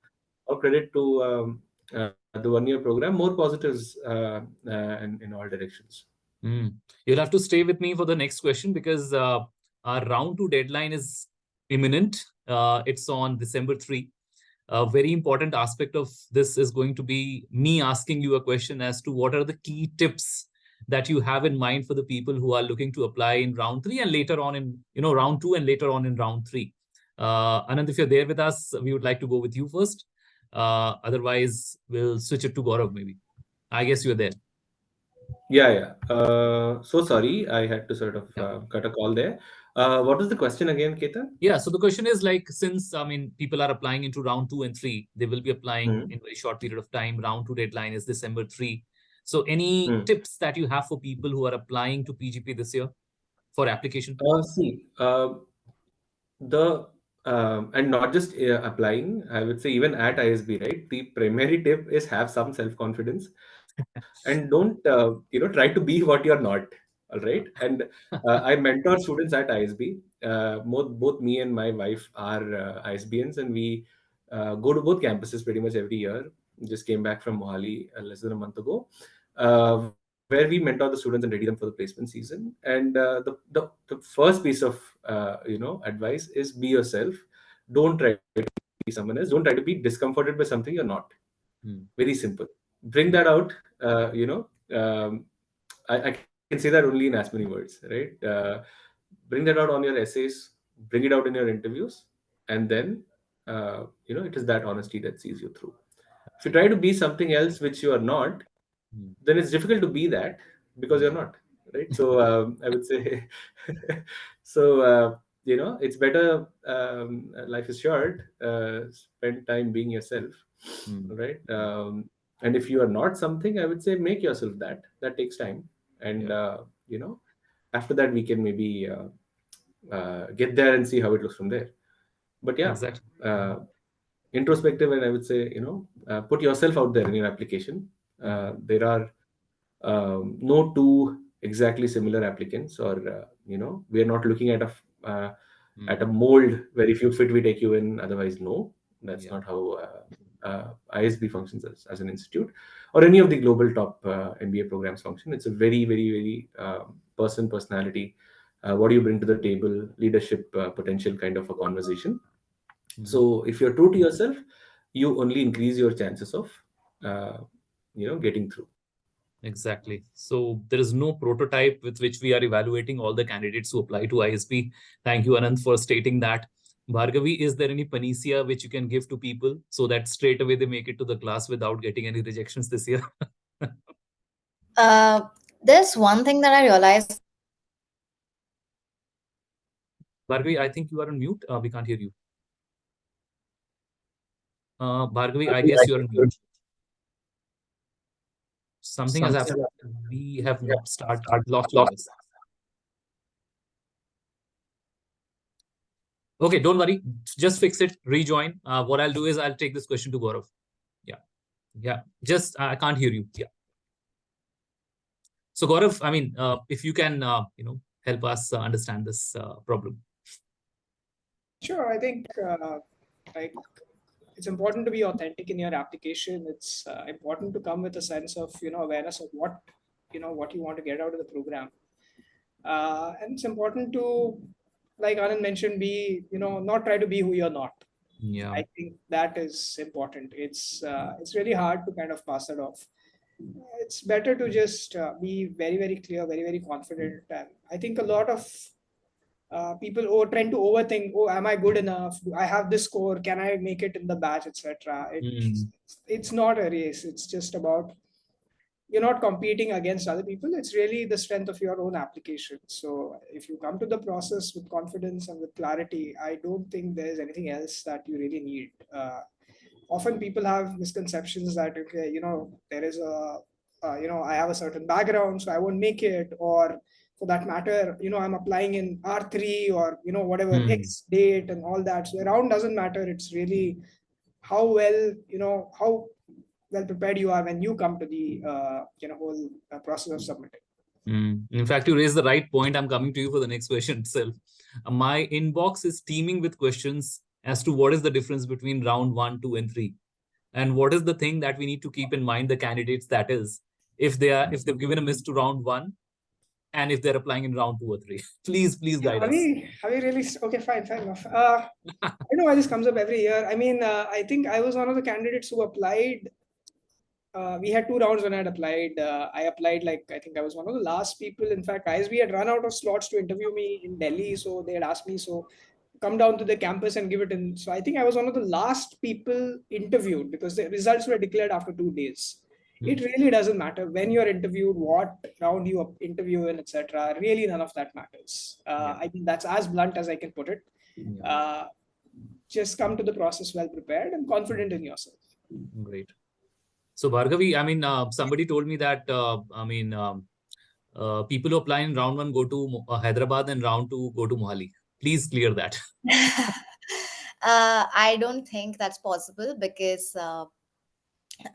all credit to the 1 year program. More positives in all directions. Mm. You'll have to stay with me for the next question because our round two deadline is imminent. It's on December 3. A very important aspect of this is going to be me asking you a question as to what are the key tips that you have in mind for the people who are looking to apply in round 3 and later on in round 2 and later on in round 3. Anand, if you're there with us, we would like to go with you first. Otherwise, we'll switch it to Gaurav maybe. I guess you're there. Yeah. So sorry, I had to sort of Yeah. cut a call there. What was the question again, Ketan? Yeah. So the question is like, since I mean, people are applying into round 2 and 3, they will be applying Hmm. in a very short period of time. Round 2 deadline is December 3. So any Hmm. tips that you have for people who are applying to PGP this year for application? See, the and not just applying, I would say even at ISB, right? The primary tip is have some self confidence, and don't try to be what you're not. All right. And I mentor students at ISB. Both me and my wife are ISBNs, and we go to both campuses pretty much every year. Just came back from Mohali less than a month ago, where we mentor the students and ready them for the placement season. And the first piece of advice is be yourself. Don't try to be someone else. Don't try to be discomforted by something you're not. Hmm. Very simple. Bring that out. I can say that only in as many words, right? Bring that out on your essays. bring it out in your interviews, and then it is that honesty that sees you through. If you try to be something else which you are not, Hmm. then it's difficult to be that because you're not, right? So I would say, so it's better. Life is short. Spend time being yourself, Hmm. right? And if you are not something, I would say make yourself that. That takes time, and Yeah, after that we can maybe get there and see how it looks from there. But yeah, exactly. uh, introspective, and I would say, put yourself out there in your application. Hmm. There are no two exactly similar applicants, or we are not looking at a Hmm. mold where if you fit we take you in, otherwise no. That's Yeah, not how ISB functions as an institute, or any of the global top MBA programs function. It's a very, very, very personality, what do you bring to the table, leadership potential kind of a conversation. hmm, So if you're true to yourself, you only increase your chances of uh, getting through. exactly. So there is no prototype with which we are evaluating all the candidates who apply to ISB. Thank you, Anand, for stating that. Bhargavi, is there any panacea which you can give to people so that straight away they make it to the class without getting any rejections this year? Uh, there's one thing that I realized. Bhargavi, I think you are on mute. We can't hear you. Bhargavi, I guess you are on mute. Something has happened. We have lost you, I guess. Okay, don't worry. Just fix it. Rejoin. What I'll do is I'll take this question to Gaurav. Yeah. Yeah. Just I can't hear you. Yeah. So Gaurav, I mean, if you can, help us understand this problem. Sure, I think like it's important to be authentic in your application. It's important to come with a sense of awareness of what you want to get out of the program, and it's important to, like Anand mentioned, be not try to be who you're not. Yeah. I think that is important. It's really hard to kind of pass that off. It's better to just be very, very clear, very, very confident. And I think a lot of people tend to overthink. Oh, am I good enough? Do I have this score? Can I make it in the batch, etc. Mm, It's not a race. It's just about, you're not competing against other people. It's really the strength of your own application. So if you come to the process with confidence and with clarity, I don't think there's anything else that you really need. Often people have misconceptions that, okay, there is I have a certain background, so I won't make it, or for that matter, I'm applying in R3, or whatever mm, X date and all that. So the round doesn't matter. It's really how well prepared you are when you come to the whole process of submitting. mm. In fact, you raised the right point. I'm coming to you for the next question itself. My inbox is teeming with questions as to what is the difference between round one, two, and three, and what is the thing that we need to keep in mind. The candidates, that is, if they've given a miss to round one, and if they're applying in round two or three. Please Yeah, guide us. have we really okay, fine enough. I know why this comes up every year. I mean, I think I was one of the candidates who applied. We had two rounds when I had applied. I applied, like, I think I was one of the last people. In fact, ISB had run out of slots to interview me in Delhi, so they had asked me, so come down to the campus and give it in. So I think I was one of the last people interviewed because the results were declared after 2 days. It Mm, really doesn't matter when you're interviewed, what round you interview in, etc. Really, none of that matters. yeah, I think that's as blunt as I can put it. yeah, Uh, just come to the process well prepared and confident in yourself. great. So Bhargavi, I mean, somebody told me that people who apply in round one go to Hyderabad and round two go to Mohali. Please clear that. I don't think that's possible because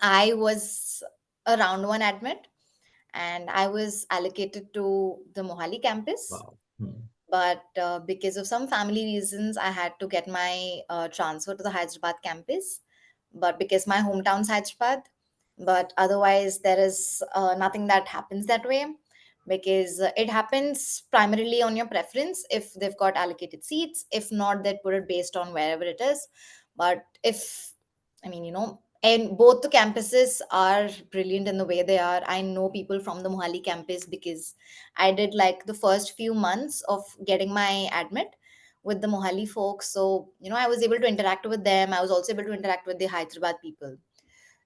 I was a round one admit and I was allocated to the Mohali campus. Wow. Hmm. But because of some family reasons, I had to get my transfer to the Hyderabad campus. But because my hometown's Hyderabad, but otherwise there is nothing that happens that way because it happens primarily on your preference if they've got allocated seats. If not, they put it based on wherever it is. But if I mean, and both the campuses are brilliant in the way they are. I know people from the Mohali campus because I did like the first few months of getting my admit with the Mohali folks. So, I was able to interact with them. I was also able to interact with the Hyderabad people.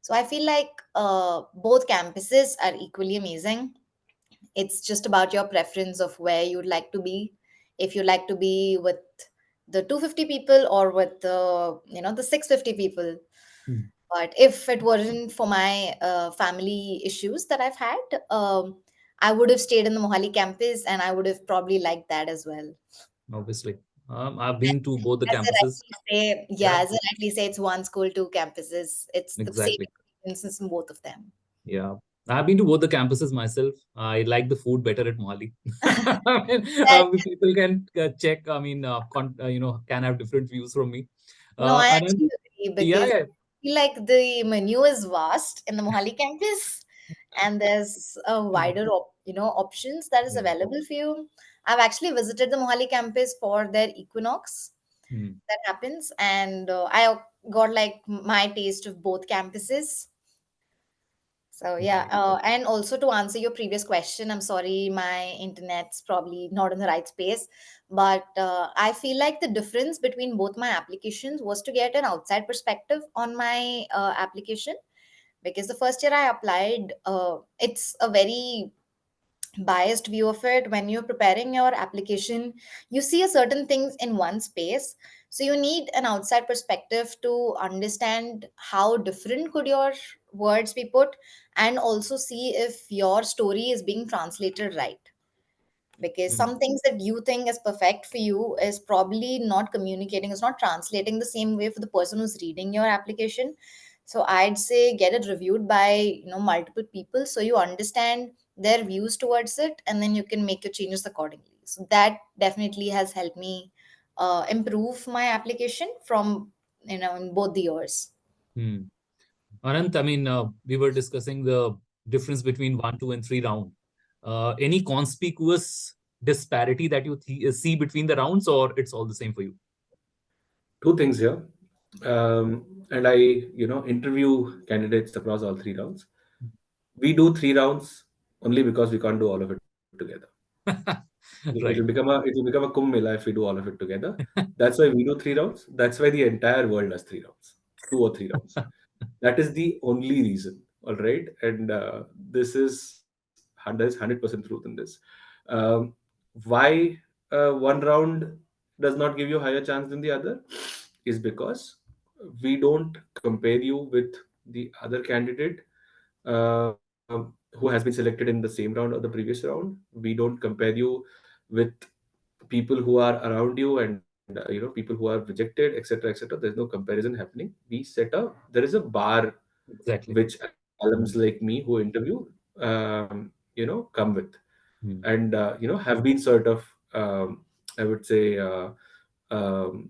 So I feel like both campuses are equally amazing. It's just about your preference of where you'd like to be. If you like to be with the 250 people or with the 650 people. Hmm. But if it wasn't for my family issues that I've had, I would have stayed in the Mohali campus, and I would have probably liked that as well. Obviously. I've been to both the As I campuses. rightly say, yeah, Yeah, as I rightly say, it's one school, two campuses. It's the same exactly. experiences in both of them. Yeah. I've been to both the campuses myself. I like the food better at Mohali. I mean, That, people can check. I mean, can have different views from me. no, I And then, actually agree yeah, because yeah. I feel like the menu is vast in the Mohali campus, and there's a wider, options that is Yeah. available for you. I've actually visited the Mohali campus for their equinox Hmm. that happens, and I got like my taste of both campuses. So yeah, Right. and also to answer your previous question, I'm sorry, my internet's probably not in the right space, but I feel like the difference between both my applications was to get an outside perspective on my application, because the first year I applied, it's a very biased view of it. When you're preparing your application, you see a certain things in one space, so you need an outside perspective to understand how different could your words be put, and also see if your story is being translated right, because Hmm. some things that you think is perfect for you is probably not communicating, is not translating the same way for the person who's reading your application. So I'd say get it reviewed by multiple people, so you understand their views towards it, and then you can make your changes accordingly. So that definitely has helped me improve my application from in both the years. Hmm. Anant, I mean, we were discussing the difference between one, two, and three round. Any conspicuous disparity that you see between the rounds, or it's all the same for you? Two things here. And I, interview candidates across all three rounds. We do three rounds only because we can't do all of it together. It will Right. become a Kumbh Mela if we do all of it together. That's why we do three rounds. That's why the entire world does three rounds, 2 or 3 rounds. That is the only reason. All right, and there's 100% truth in this. Um, why one round does not give you higher chance than the other is because we don't compare you with the other candidate who has been selected in the same round or the previous round. We don't compare you with people who are around you and people who are rejected, etc., etc. There's no comparison happening. There is a bar Exactly. which alums Hmm. like me who interview come with, Hmm. and have been sort of I would say um,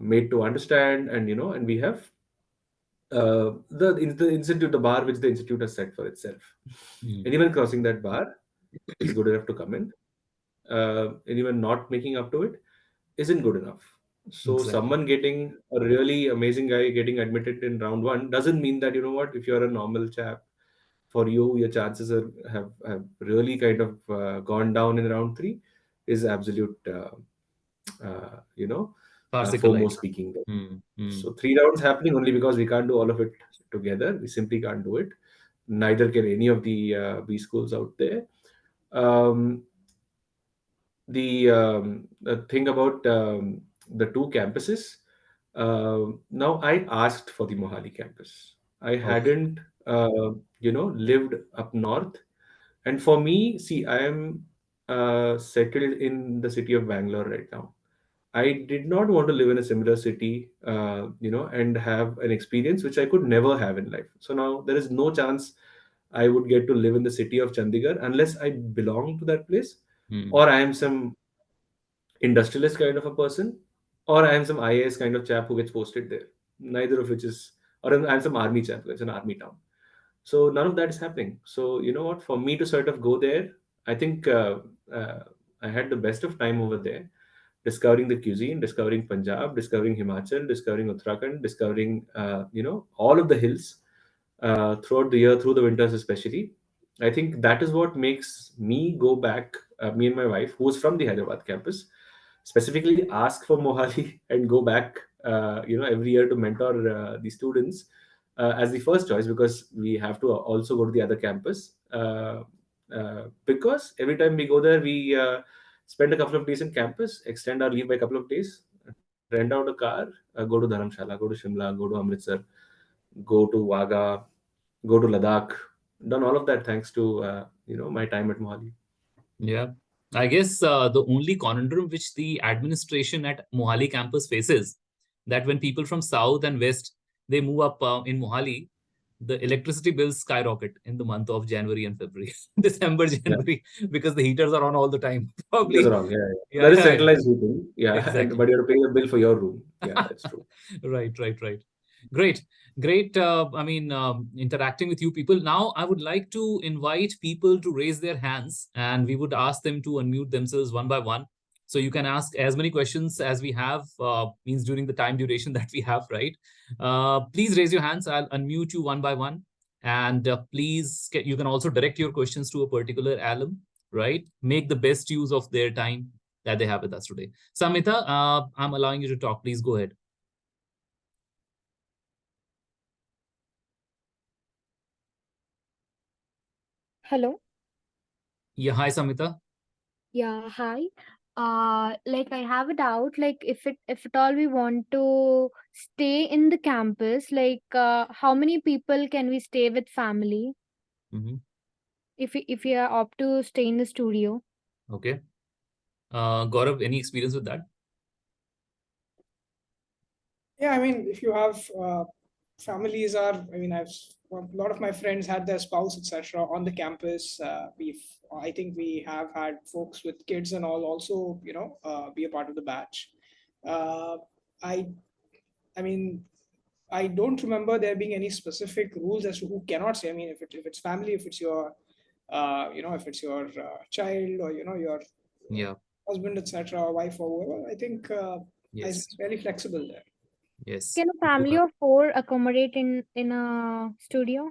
made to understand, and and we have the institute, the bar which the institute has set for itself. Hmm. Anyone crossing that bar is good enough to come in. Anyone not making up to it isn't good enough. So Exactly. someone getting a really amazing guy getting admitted in round one doesn't mean that, what, if you're a normal chap, for you your chances have really kind of gone down in round three is absolute you know Farcical FOMO idea. speaking there. Hmm. Hmm. So three rounds happening only because we can't do all of it together. We simply can't do it. Neither can any of the B schools out there. Um, the thing about the two campuses. Now I asked for the Mohali campus. I Okay. hadn't, lived up north, and for me, see, I am settled in the city of Bangalore right now. I did not want to live in a similar city, and have an experience which I could never have in life. So now there is no chance I would get to live in the city of Chandigarh unless I belong to that place, Hmm. or I am some industrialist kind of a person, or I am some IAS kind of chap who gets posted there. Neither of which is, or I'm some army chap. It's an army town. So none of that is happening. So you know what? For me to sort of go there, I think uh, I had the best of time over there, discovering the cuisine, discovering Punjab, discovering Himachal, discovering Uttarakhand, discovering all of the hills throughout the year, through the winters especially. I think that is what makes me go back. Me and my wife, who is from the Hyderabad campus, specifically ask for Mohali and go back, every year to mentor the students as the first choice, because we have to also go to the other campus. Because every time we go there, we spend a couple of days in campus, extend our leave by a couple of days, rent out a car, go to Dharamshala, go to Shimla, go to Amritsar, go to Wagah, go to Ladakh. Done all of that thanks to my time at Mohali. Yeah. I guess the only conundrum which the administration at Mohali campus faces, that when people from South and West, they move up in Mohali, the electricity bills skyrocket in the month of January and February, December, Yeah, January, because the heaters are on all the time. that's Probably. wrong. Yeah, yeah. Yeah, That is yeah, yeah. centralized heating. Yeah, and Exactly. but you're paying a bill for your room. Yeah, that's true. Right, right, right. Great, great. Interacting with you people. Now, I would like to invite people to raise their hands, and we would ask them to unmute themselves one by one. So you can ask as many questions as we have, means during the time duration that we have, right? Please raise your hands. I'll unmute you one by one. And please, you can also direct your questions to a particular alum, right? Make the best use of their time that they have with us today. Samita, I'm allowing you to talk. Please go ahead. Hello. Yeah, hi, Samita. Yeah, hi. Like I have a doubt, like if at all we want to stay in the campus, like how many people can we stay with family Hmm. if we are opt to stay in the studio? Okay. Gaurav, any experience with that? Yeah, I mean, if you have families are, I mean, a lot of my friends had their spouse, etc., on the campus. I think we have had folks with kids and all also, be a part of the batch. Uh, I, I mean, I don't remember there being any specific rules as to who cannot say. I mean, if it's family, if it's your, if it's your child or your Yeah. husband, etc., or wife or whoever, I think Yes. it's fairly flexible there. Yes. Can a family of four accommodate in a studio?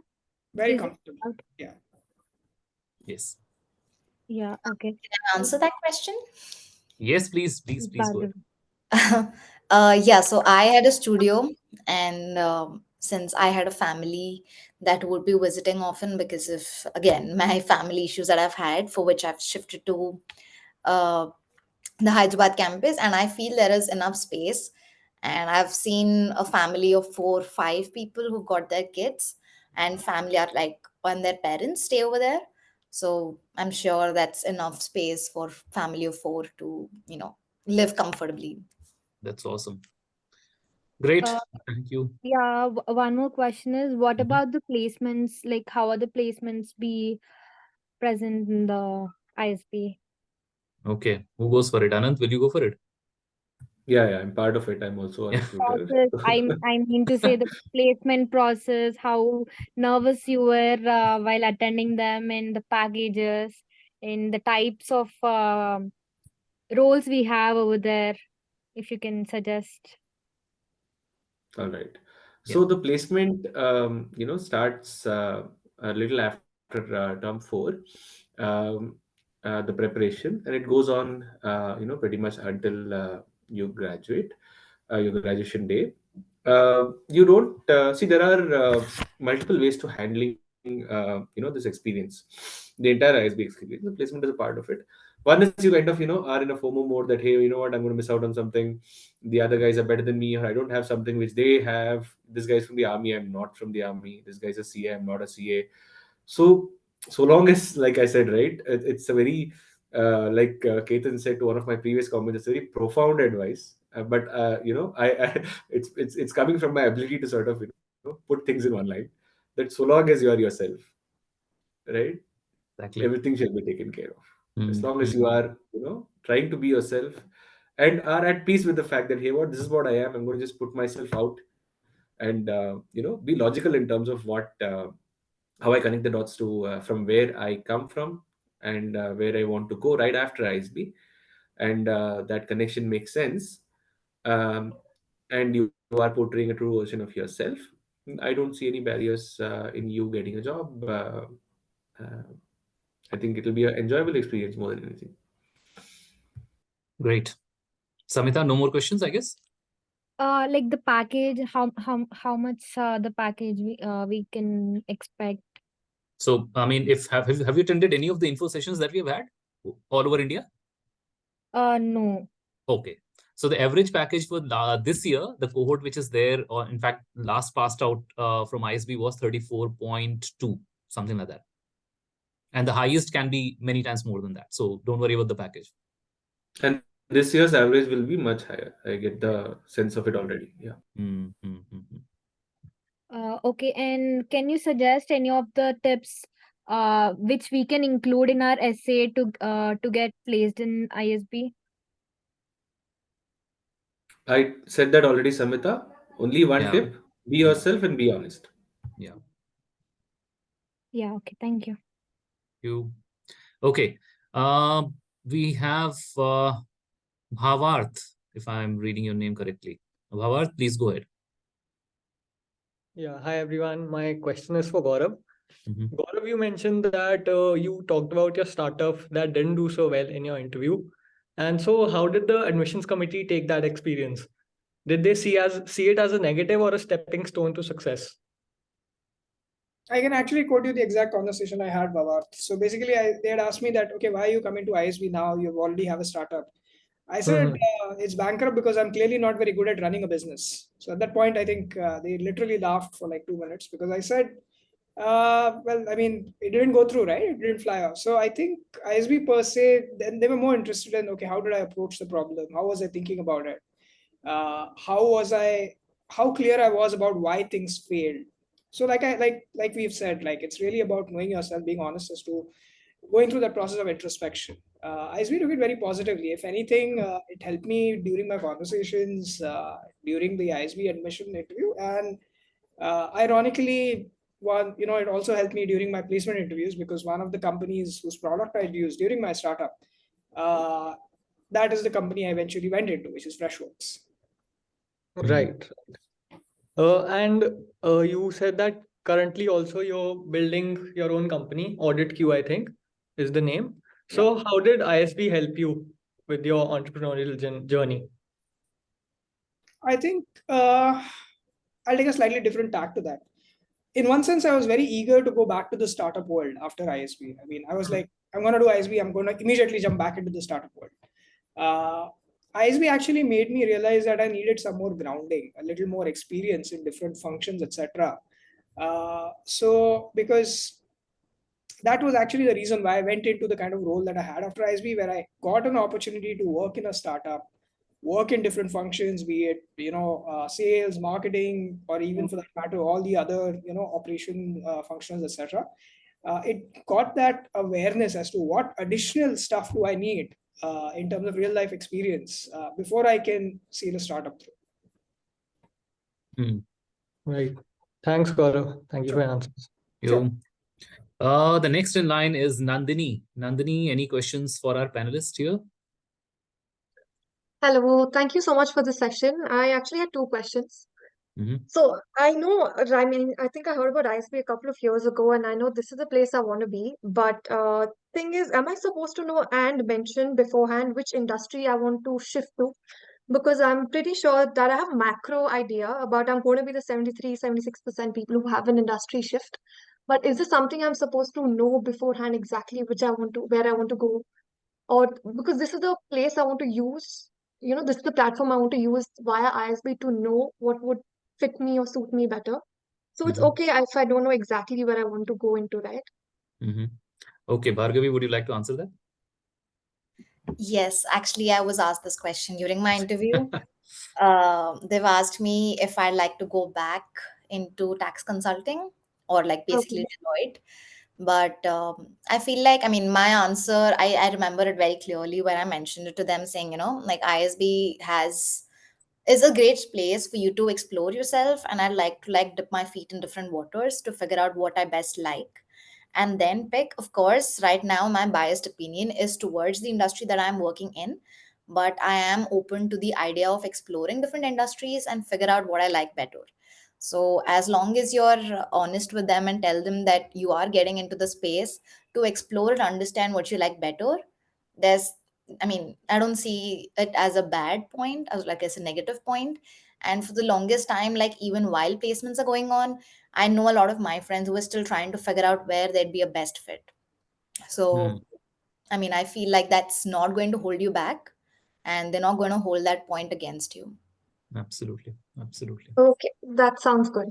Very Is it comfortable. out? Yeah. Yes. Yeah, okay. Can I answer that question? Yes, please, please, please go ahead. Yeah, so I had a studio, and since I had a family that would be visiting often because of, again, my family issues that I've had, for which I've shifted to uh, the Hyderabad campus, and I feel there is enough space. And I've seen a family of 4, 5 people who got their kids, and family are like when their parents stay over there. So I'm sure that's enough space for family of four to, live comfortably. That's awesome. Great. Uh, Thank you. yeah, one more question is what Mhm. about the placements? Like how are the placements be present in the ISB? Okay. Who goes for it? Anant, will you go for it? Yeah, yeah, I'm part of it. I'm also a Yeah. recruiter. Process, I mean to say the placement process, how nervous you were while attending them, and the packages, and the types of roles we have over there, if you can suggest. All right. Yeah. So the placement, starts a little after term four, um, the preparation, and it goes on, pretty much until you graduate, your graduation day. You don't see there are multiple ways to handling, this experience, the entire ISB experience. The placement is a part of it. One is you kind of, are in a FOMO mode that, hey, you know what, I'm going to miss out on something. The other guys are better than me, or I don't have something which they have. This guy's from the army, I'm not from the army. This guy's a CA, I'm not a CA. So so long as, like I said, right, it's a very like Ketan said to one of my previous comments, it's very profound advice. But I it's coming from my ability to sort of put things in one line. That so long as you are yourself, right, Exactly. everything shall be taken care of. As long as you Mm-hmm. are trying to be yourself and are at peace with the fact that, hey, what, this is what I am, I'm going to just put myself out, and be logical in terms of what how I connect the dots to from where I come from, and where I want to go right after ISB, and that connection makes sense, um, and you are portraying a true version of yourself. I don't see any barriers in you getting a job. Uh, I think it'll be an enjoyable experience more than anything. Great. Samita, no more questions, I guess. Like the package, how much the package we can expect? So, I mean, if have you attended any of the info sessions that we have had all over India? No. Okay. So the average package for this year, the cohort which is there, or in fact, last passed out from ISB was 34.2, something like that. And the highest can be many times more than that. So don't worry about the package. And this year's average will be much higher. I get the sense of it already. Yeah. Okay, and can you suggest any of the tips which we can include in our essay to get placed in ISB? I said that already, Samita. Only one Yeah. tip: be Yeah. yourself and be honest. Yeah. Yeah, okay, thank you. Okay. We have Bhavarth, if I'm reading your name correctly. Bhavarth, please go ahead. Yeah, hi everyone. My question is for Gaurav. Mhm. Gaurav, you mentioned that you talked about your startup that didn't do so well in your interview. And so how did the admissions committee take that experience? Did they see it as a negative or a stepping stone to success? I can actually quote you the exact conversation I had, Bhavart. So basically, they had asked me that, okay, why are you coming to ISB now? You already have a startup. I said it's bankrupt because I'm clearly not very good at running a business. So at that point, I think they literally laughed for like 2 minutes because I said, well, I mean, it didn't go through, right? It didn't fly off. So I think ISB per se, then they were more interested in, okay, how did I approach the problem? How was I thinking about it? How clear I was about why things failed. So like we've said, like it's really about knowing yourself, being honest as to going through that process of introspection. ISB took it very positively. If anything, it helped me during my conversations during the ISB admission interview, and ironically, it also helped me during my placement interviews because one of the companies whose product I'd used during my startup, uh, that is the company I eventually went into, which is Freshworks. Right. And you said that currently also you're building your own company, Audit Q, I think, is the name. So how did ISB help you with your entrepreneurial journey? I think I'll take a slightly different tack to that. In one sense, I was very eager to go back to the startup world after ISB. I mean, I was like, I'm going to do ISB. I'm going to immediately jump back into the startup world. ISB actually made me realize that I needed some more grounding, a little more experience in different functions, etc. So because that was actually the reason why I went into the kind of role that I had after ISB, where I got an opportunity to work in a startup, work in different functions, be it sales, marketing, or even for that matter, all the other operation functions, etc. It got that awareness as to what additional stuff do I need in terms of real life experience before I can see the startup through. Right. Thanks, Gaurav. Thank you for your answers. Sure. The next in line is Nandini. Nandini, any questions for our panelist here? Hello, thank you so much for the session. I actually had two questions. So I think I heard about ISB a couple of years ago, and I know this is the place I want to be. But thing is, am I supposed to know and mention beforehand which industry I want to shift to? Because I'm pretty sure that I have a macro idea about I'm going to be the 76% people who have an industry shift. But is this something I'm supposed to know beforehand exactly where I want to go? Or because this is the place I want to use, this is the platform I want to use via ISB to know what would fit me or suit me better. So it's okay if I don't know exactly where I want to go into, right? Okay, Bhargavi, would you like to answer that? Yes, actually, I was asked this question during my interview. They've asked me if I'd like to go back into tax consulting or like basically Deloitte. But I feel like, I mean, my answer, I remember it very clearly when I mentioned it to them, saying, like ISB is a great place for you to explore yourself, and I'd like to like dip my feet in different waters to figure out what I best like and then pick. Of course, right now my biased opinion is towards the industry that I'm working in, but I am open to the idea of exploring different industries and figure out what I like better. So as long as you're honest with them and tell them that you are getting into the space to explore and understand what you like better, there's I mean, I don't see it as a bad point, as like as a negative point. And for the longest time, like even while placements are going on, I know a lot of my friends who are still trying to figure out where they'd be a best fit. So, I mean, I feel like that's not going to hold you back, and they're not going to hold that point against you. Absolutely. Absolutely. Okay, that sounds good.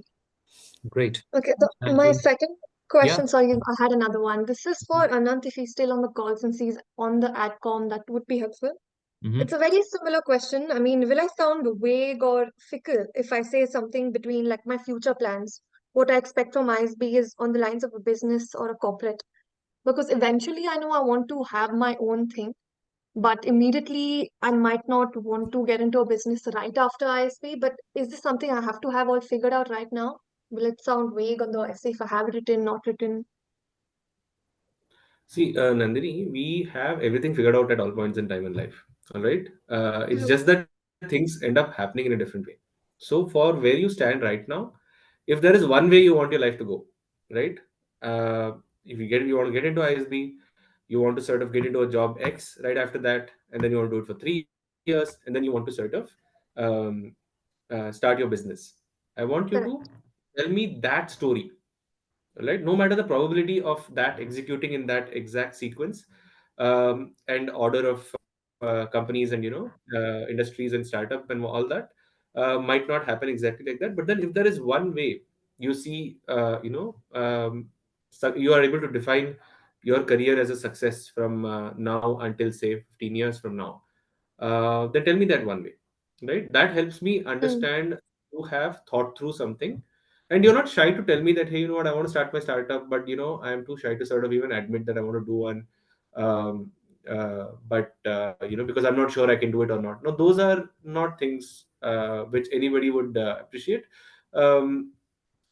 Great. Okay, And my second question, yeah. sorry, I had another one. This is for Anant, if he's still on the call, since he's on the AdCom, that would be helpful. It's a very similar question. I mean, will I sound vague or fickle if I say something between like my future plans? What I expect from ISB is on the lines of a business or a corporate. Because eventually I know I want to have my own thing, but immediately I might not want to get into a business right after ISB. But is this something I have to have all figured out right now? Will it sound vague on the essay if I have it written, not written? See, Nandini, we have everything figured out at all points in time in life. All right. It's just that things end up happening in a different way. So, for where you stand right now, if there is one way you want your life to go, right? Uh, if you want to get into ISB, you want to sort of get into a job X right after that, and then you want to do it for 3 years, and then you want to sort of um, start your business. I want you to Correct. tell me that story, right? No matter the probability of that executing in that exact sequence and order of companies and industries and startup and all that might not happen exactly like that. But then if there is one way you see so you are able to define your career as a success from now until say 15 years from now, then tell me that one way, right? That helps me Mm, understand you have thought through something, and you're not shy to tell me that, hey, you know what, I want to start my startup, but I am too shy to sort of even admit that I want to do one. But because I'm not sure I can do it or not. No, those are not things which anybody would appreciate. Um,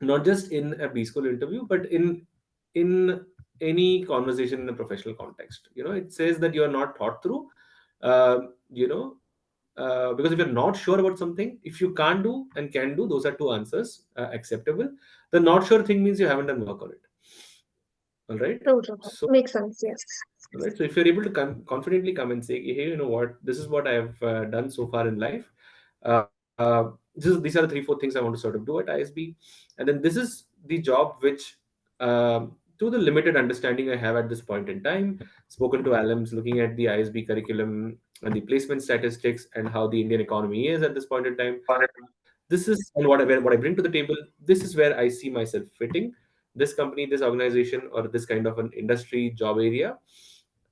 Not just in a B school interview, but in any conversation in a professional context. It says that you are not thought through. Because if you're not sure about something, if you can't do and can do, those are two answers acceptable. The not sure thing means you haven't done work on it. All right. true, true, true. So, Makes sense, yes. all right. So if you're able to confidently come and say, hey, you know what, this is what I have done so far in life. These are the 3-4 things I want to sort of do at ISB, and then this is the job which, to the limited understanding I have at this point in time, spoken to alums, looking at the ISB curriculum and the placement statistics and how the Indian economy is at this point in time. This is and what I bring to the table. This is where I see myself fitting this company, this organization, or this kind of an industry job area.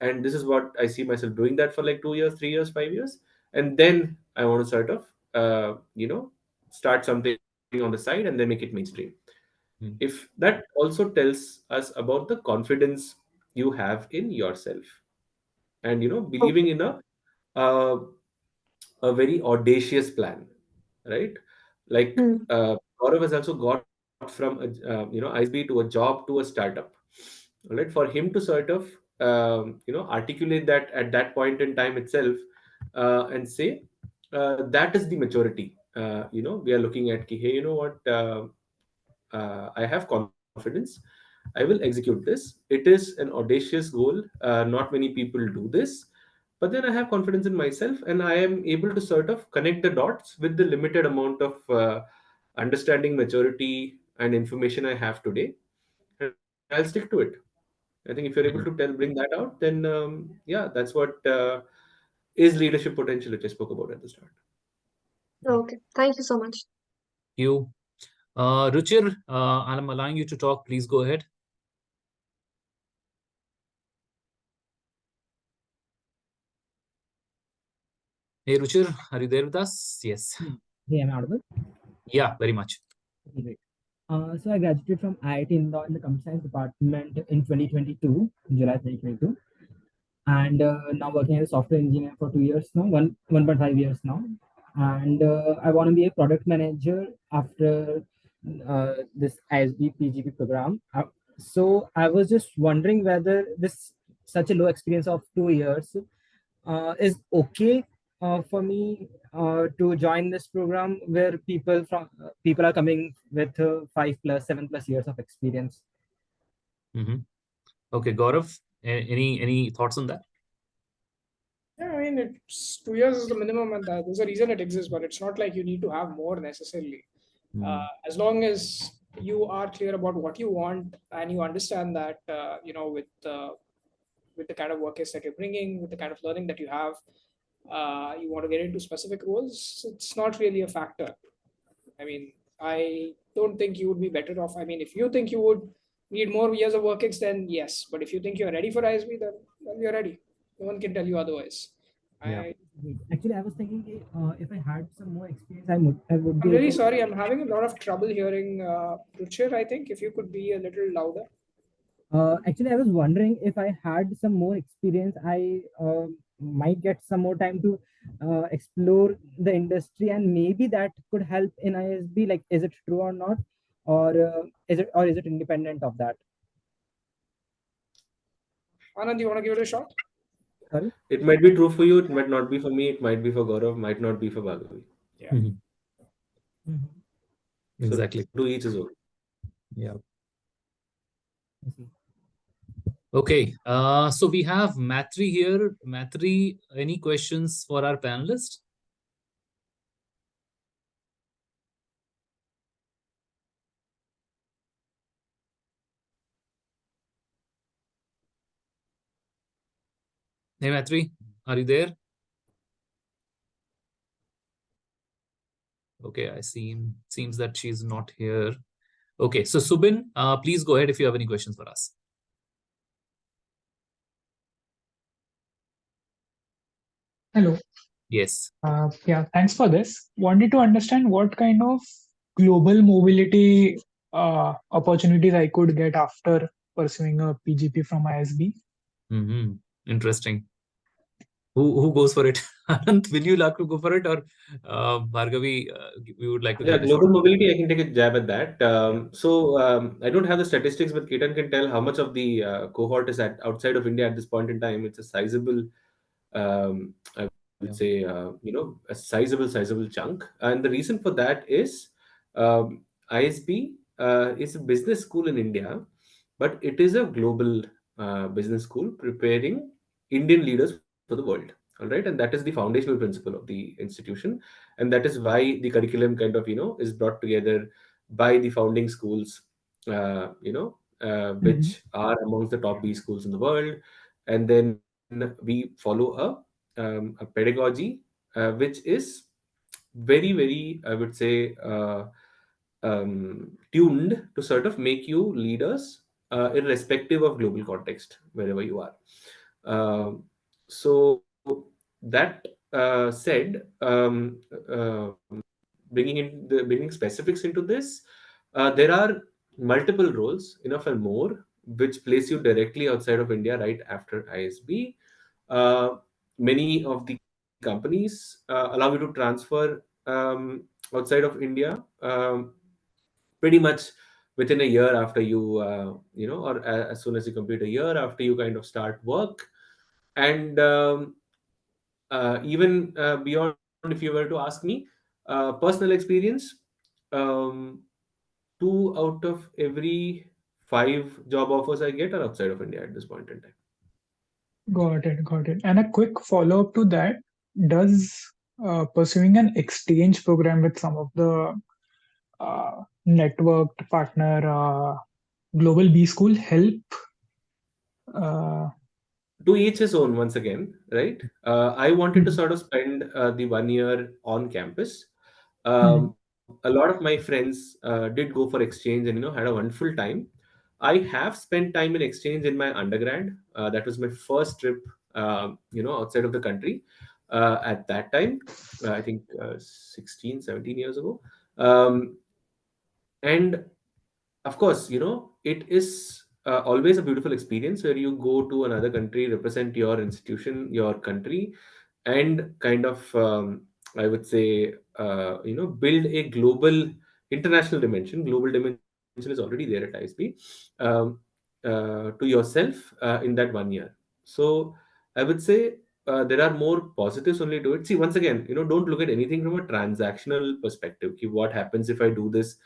And this is what I see myself doing that for like 2 years, 3 years, 5 years. And then I want to sort of, start something on the side and then make it mainstream. If that also tells us about the confidence you have in yourself, and believing Okay. in uh, a very audacious plan, right? Like Mm, Gaurav has also got from ISB to a job to a startup, right? For him to sort of articulate that at that point in time itself, and say that is the maturity. We are looking at ki, hey, you know what, I have confidence. I will execute this. It is an audacious goal. Not many people do this, but then I have confidence in myself, and I am able to sort of connect the dots with the limited amount of understanding, maturity, and information I have today, and I'll stick to it. I think if you're able to bring that out, then yeah, that's what is leadership potential, which I spoke about at the start. okay. Thank you so much. You, Ruchir, I'm allowing you to talk. Please go ahead. Hey, Ruchir, are you there with us? Yes. Hey, am I audible? Yeah, very much. Okay, great. So I graduated from IIT Indore in the Computer Science department in 2022, July 2022, and now working as a software engineer for 2 years now, 1.5 years now, and I want to be a product manager after this ISB PGP program. So I was just wondering whether this such a low experience of 2 years is okay for me to join this program where people are coming with 5+, 7+ years of experience. Okay, Gaurav, any thoughts on that? mean, it's 2 years is the minimum, and there's a reason it exists, but it's not like you need to have more necessarily. As long as you are clear about what you want and you understand that, with the kind of work that you're bringing, with the kind of learning that you have, you want to get into specific roles, it's not really a factor. I mean, I don't think you would be better off. I mean, if you think you would need more years of work ex, then yes. But if you think you're ready for ISB, then you're ready. No one can tell you otherwise. Yeah. Actually, I was thinking if I had some more experience, I would I'm be really able. sorry. I'm having a lot of trouble hearing Ruchir. I think if you could be a little louder. Actually, I was wondering if I had some more experience, I might get some more time to explore the industry, and maybe that could help in ISB. Like, is it true or not, or is it independent of that? Anand, you want to give it a shot? Sorry. It might be true for you. It might not be for me. It might be for Gaurav. Might not be for Bhargavi. Yeah. Exactly. So to each his own. Yeah. Okay. So we have Mathri here. Mathri, any questions for our panelist? Hey, Mathri, are you there? Okay, seems that she's not here. Okay, so Subin, please go ahead if you have any questions for us. Hello. Yes. Yeah, thanks for this. Wanted to understand what kind of global mobility opportunities I could get after pursuing a PGP from ISB. Interesting. Who goes for it? Anand, will you like to go for it, or Bhargavi, we would like to Yeah, have a global shot? mobility, I can take a jab at that. I don't have the statistics, but Ketan can tell how much of the cohort is outside of India at this point in time. It's a sizable, I would say, a sizable chunk. And the reason for that is ISB is a business school in India, but it is a global business school preparing Indian leaders for the world. All right, and that is the foundational principle of the institution, and that is why the curriculum kind of is brought together by the founding schools, which are amongst the top B schools in the world, and then we follow a pedagogy which is very, I would say, tuned to sort of make you leaders irrespective of global context wherever you are. So that said, bringing specifics into this, there are multiple roles, enough and more, which place you directly outside of India right after ISB. Many of the companies allow you to transfer outside of India pretty much within a year after or as soon as you complete a year after you kind of start work. And even beyond, if you were to ask me, personal experience, um, 2 out of every 5 job offers I get are outside of India at this point in time. Got it. And a quick follow-up to that, does pursuing an exchange program with some of the networked partner global B school help? To each his own, once again, right? I wanted to sort of spend the 1 year on campus. A lot of my friends did go for exchange and had a wonderful time. I have spent time in exchange in my undergrad. That was my first trip, outside of the country. At that time, I think 16, 17 years ago. And of course, it is always a beautiful experience where you go to another country, represent your institution, your country, and kind of, I would say, build a global, international dimension. Global dimension is already there at ISB, um, to yourself in that 1 year. So I would say there are more positives only to it. See, once again, don't look at anything from a transactional perspective. Okay, what happens if I do this?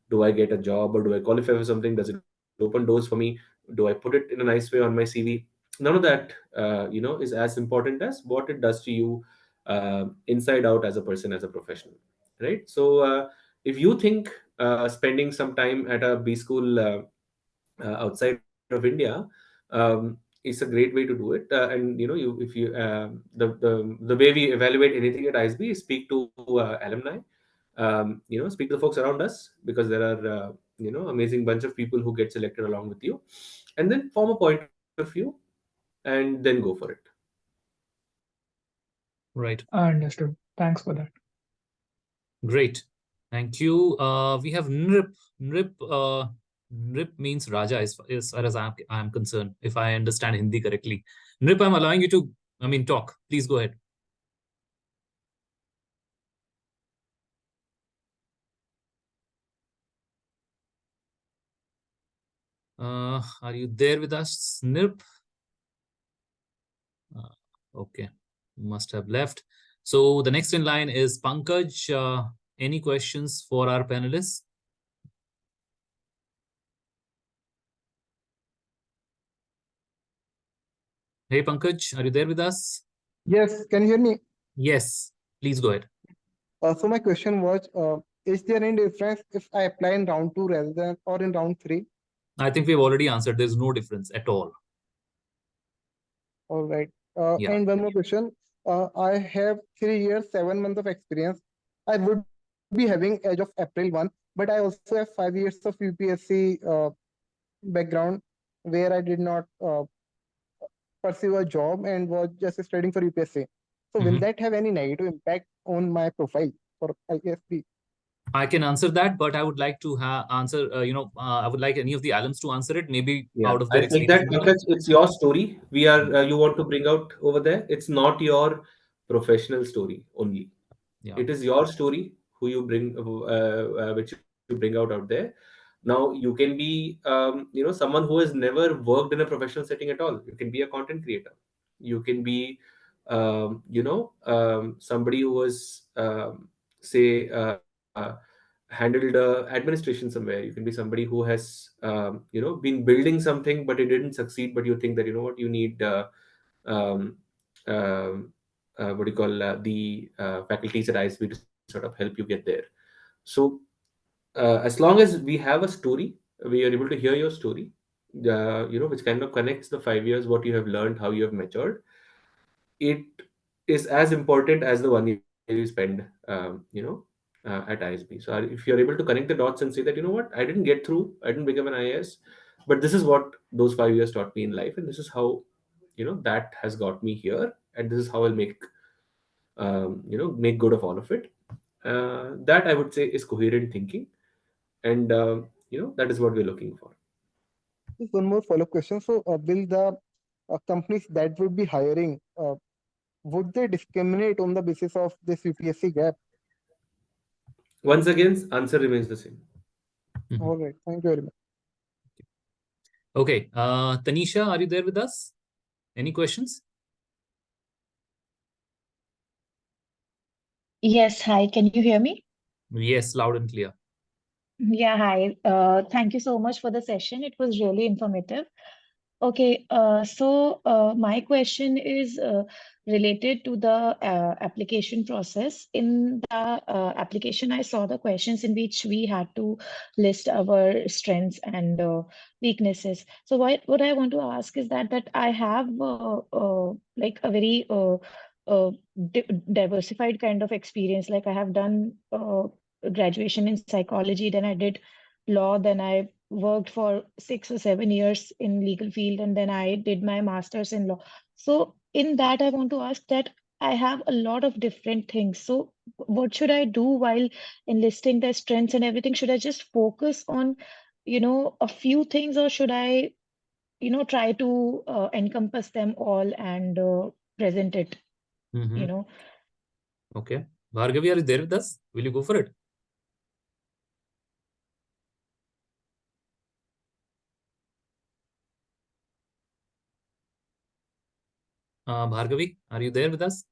Do I get a job, or do I qualify for something? Does it open doors for me? Do I put it in a nice way on my CV? none of that is as important as what it does to you inside out as a person, as a professional, right? So if you think spending some time at a B school outside of India is a great way to do it, and you if you the way we evaluate anything at ISB is speak to alumni, speak to the folks around us, because there are amazing bunch of people who get selected along with you, and then form a point of view and then go for it. Right. Understood. Thanks for that. Great. Thank you. We have Nrip. Nrip means Raja, as far as I'm concerned, if I understand Hindi correctly. Nrip, I'm allowing you to, talk. Please go ahead. Are you there with us, Nrip? Okay, must have left. So the next in line is Pankaj. Any questions for our panelists? Hey, Pankaj, are you there with us? Yes, can you hear me? Yes, please go ahead. So my question was, is there any difference if I apply in round 2 rather than or in round 3? I think we've already answered. There's no difference at all. All right. Yeah. And one more question. I have 3 years, 7 months of experience. I would be having edge of April 1, but I also have 5 years of UPSC background where I did not pursue a job and was just studying for UPSC. So will that have any negative impact on my profile for ISB? I can answer that, but I would like to answer. I would like any of the alums to answer it. Maybe out of their I think that, experience. Pankaj, it's your story. We are you want to bring out over there. It's not your professional story only. Yeah. It is your story who you bring, which you bring out there. Now you can be, someone who has never worked in a professional setting at all. You can be a content creator. You can be, somebody who was, say, handled administration somewhere. You can be somebody who has, been building something, but it didn't succeed. But you think that, what you need, um, um, what do you call, the faculties at ISB to sort of help you get there. So as long as we have a story, we are able to hear your story, which kind of connects the 5 years, what you have learned, how you have matured. It is as important as the 1 year you spend, at ISB. So if you're able to connect the dots and say that, what, I didn't get through, I didn't become an IAS, but this is what those 5 years taught me in life, and this is how, that has got me here, and this is how I'll make good of all of it. That I would say is coherent thinking, and that is what we're looking for. Just one more follow-up question. So will the companies that would be hiring, would they discriminate on the basis of this UPSC gap? Once again, answer remains the same. All right. Thank you very much. Okay. Tanisha, are you there with us? Any questions? Yes, hi. Can you hear me? Yes, loud and clear. Yeah, hi. Thank you so much for the session. It was really informative. Okay, so my question is related to the application process. In the application, I saw the questions in which we had to list our strengths and weaknesses. So what I want to ask is that I have like a very diversified kind of experience. Like I have done graduation in psychology, then I did law, then I worked for 6 or 7 years in legal field, and then I did my master's in law. So in that, I want to ask that I have a lot of different things. So what should I do while enlisting their strengths and everything? Should I just focus on, a few things, or should I, try to encompass them all and present it, Okay. Bhargavi, are you there with us? Will you go for it? Bhargavi, are you there with us?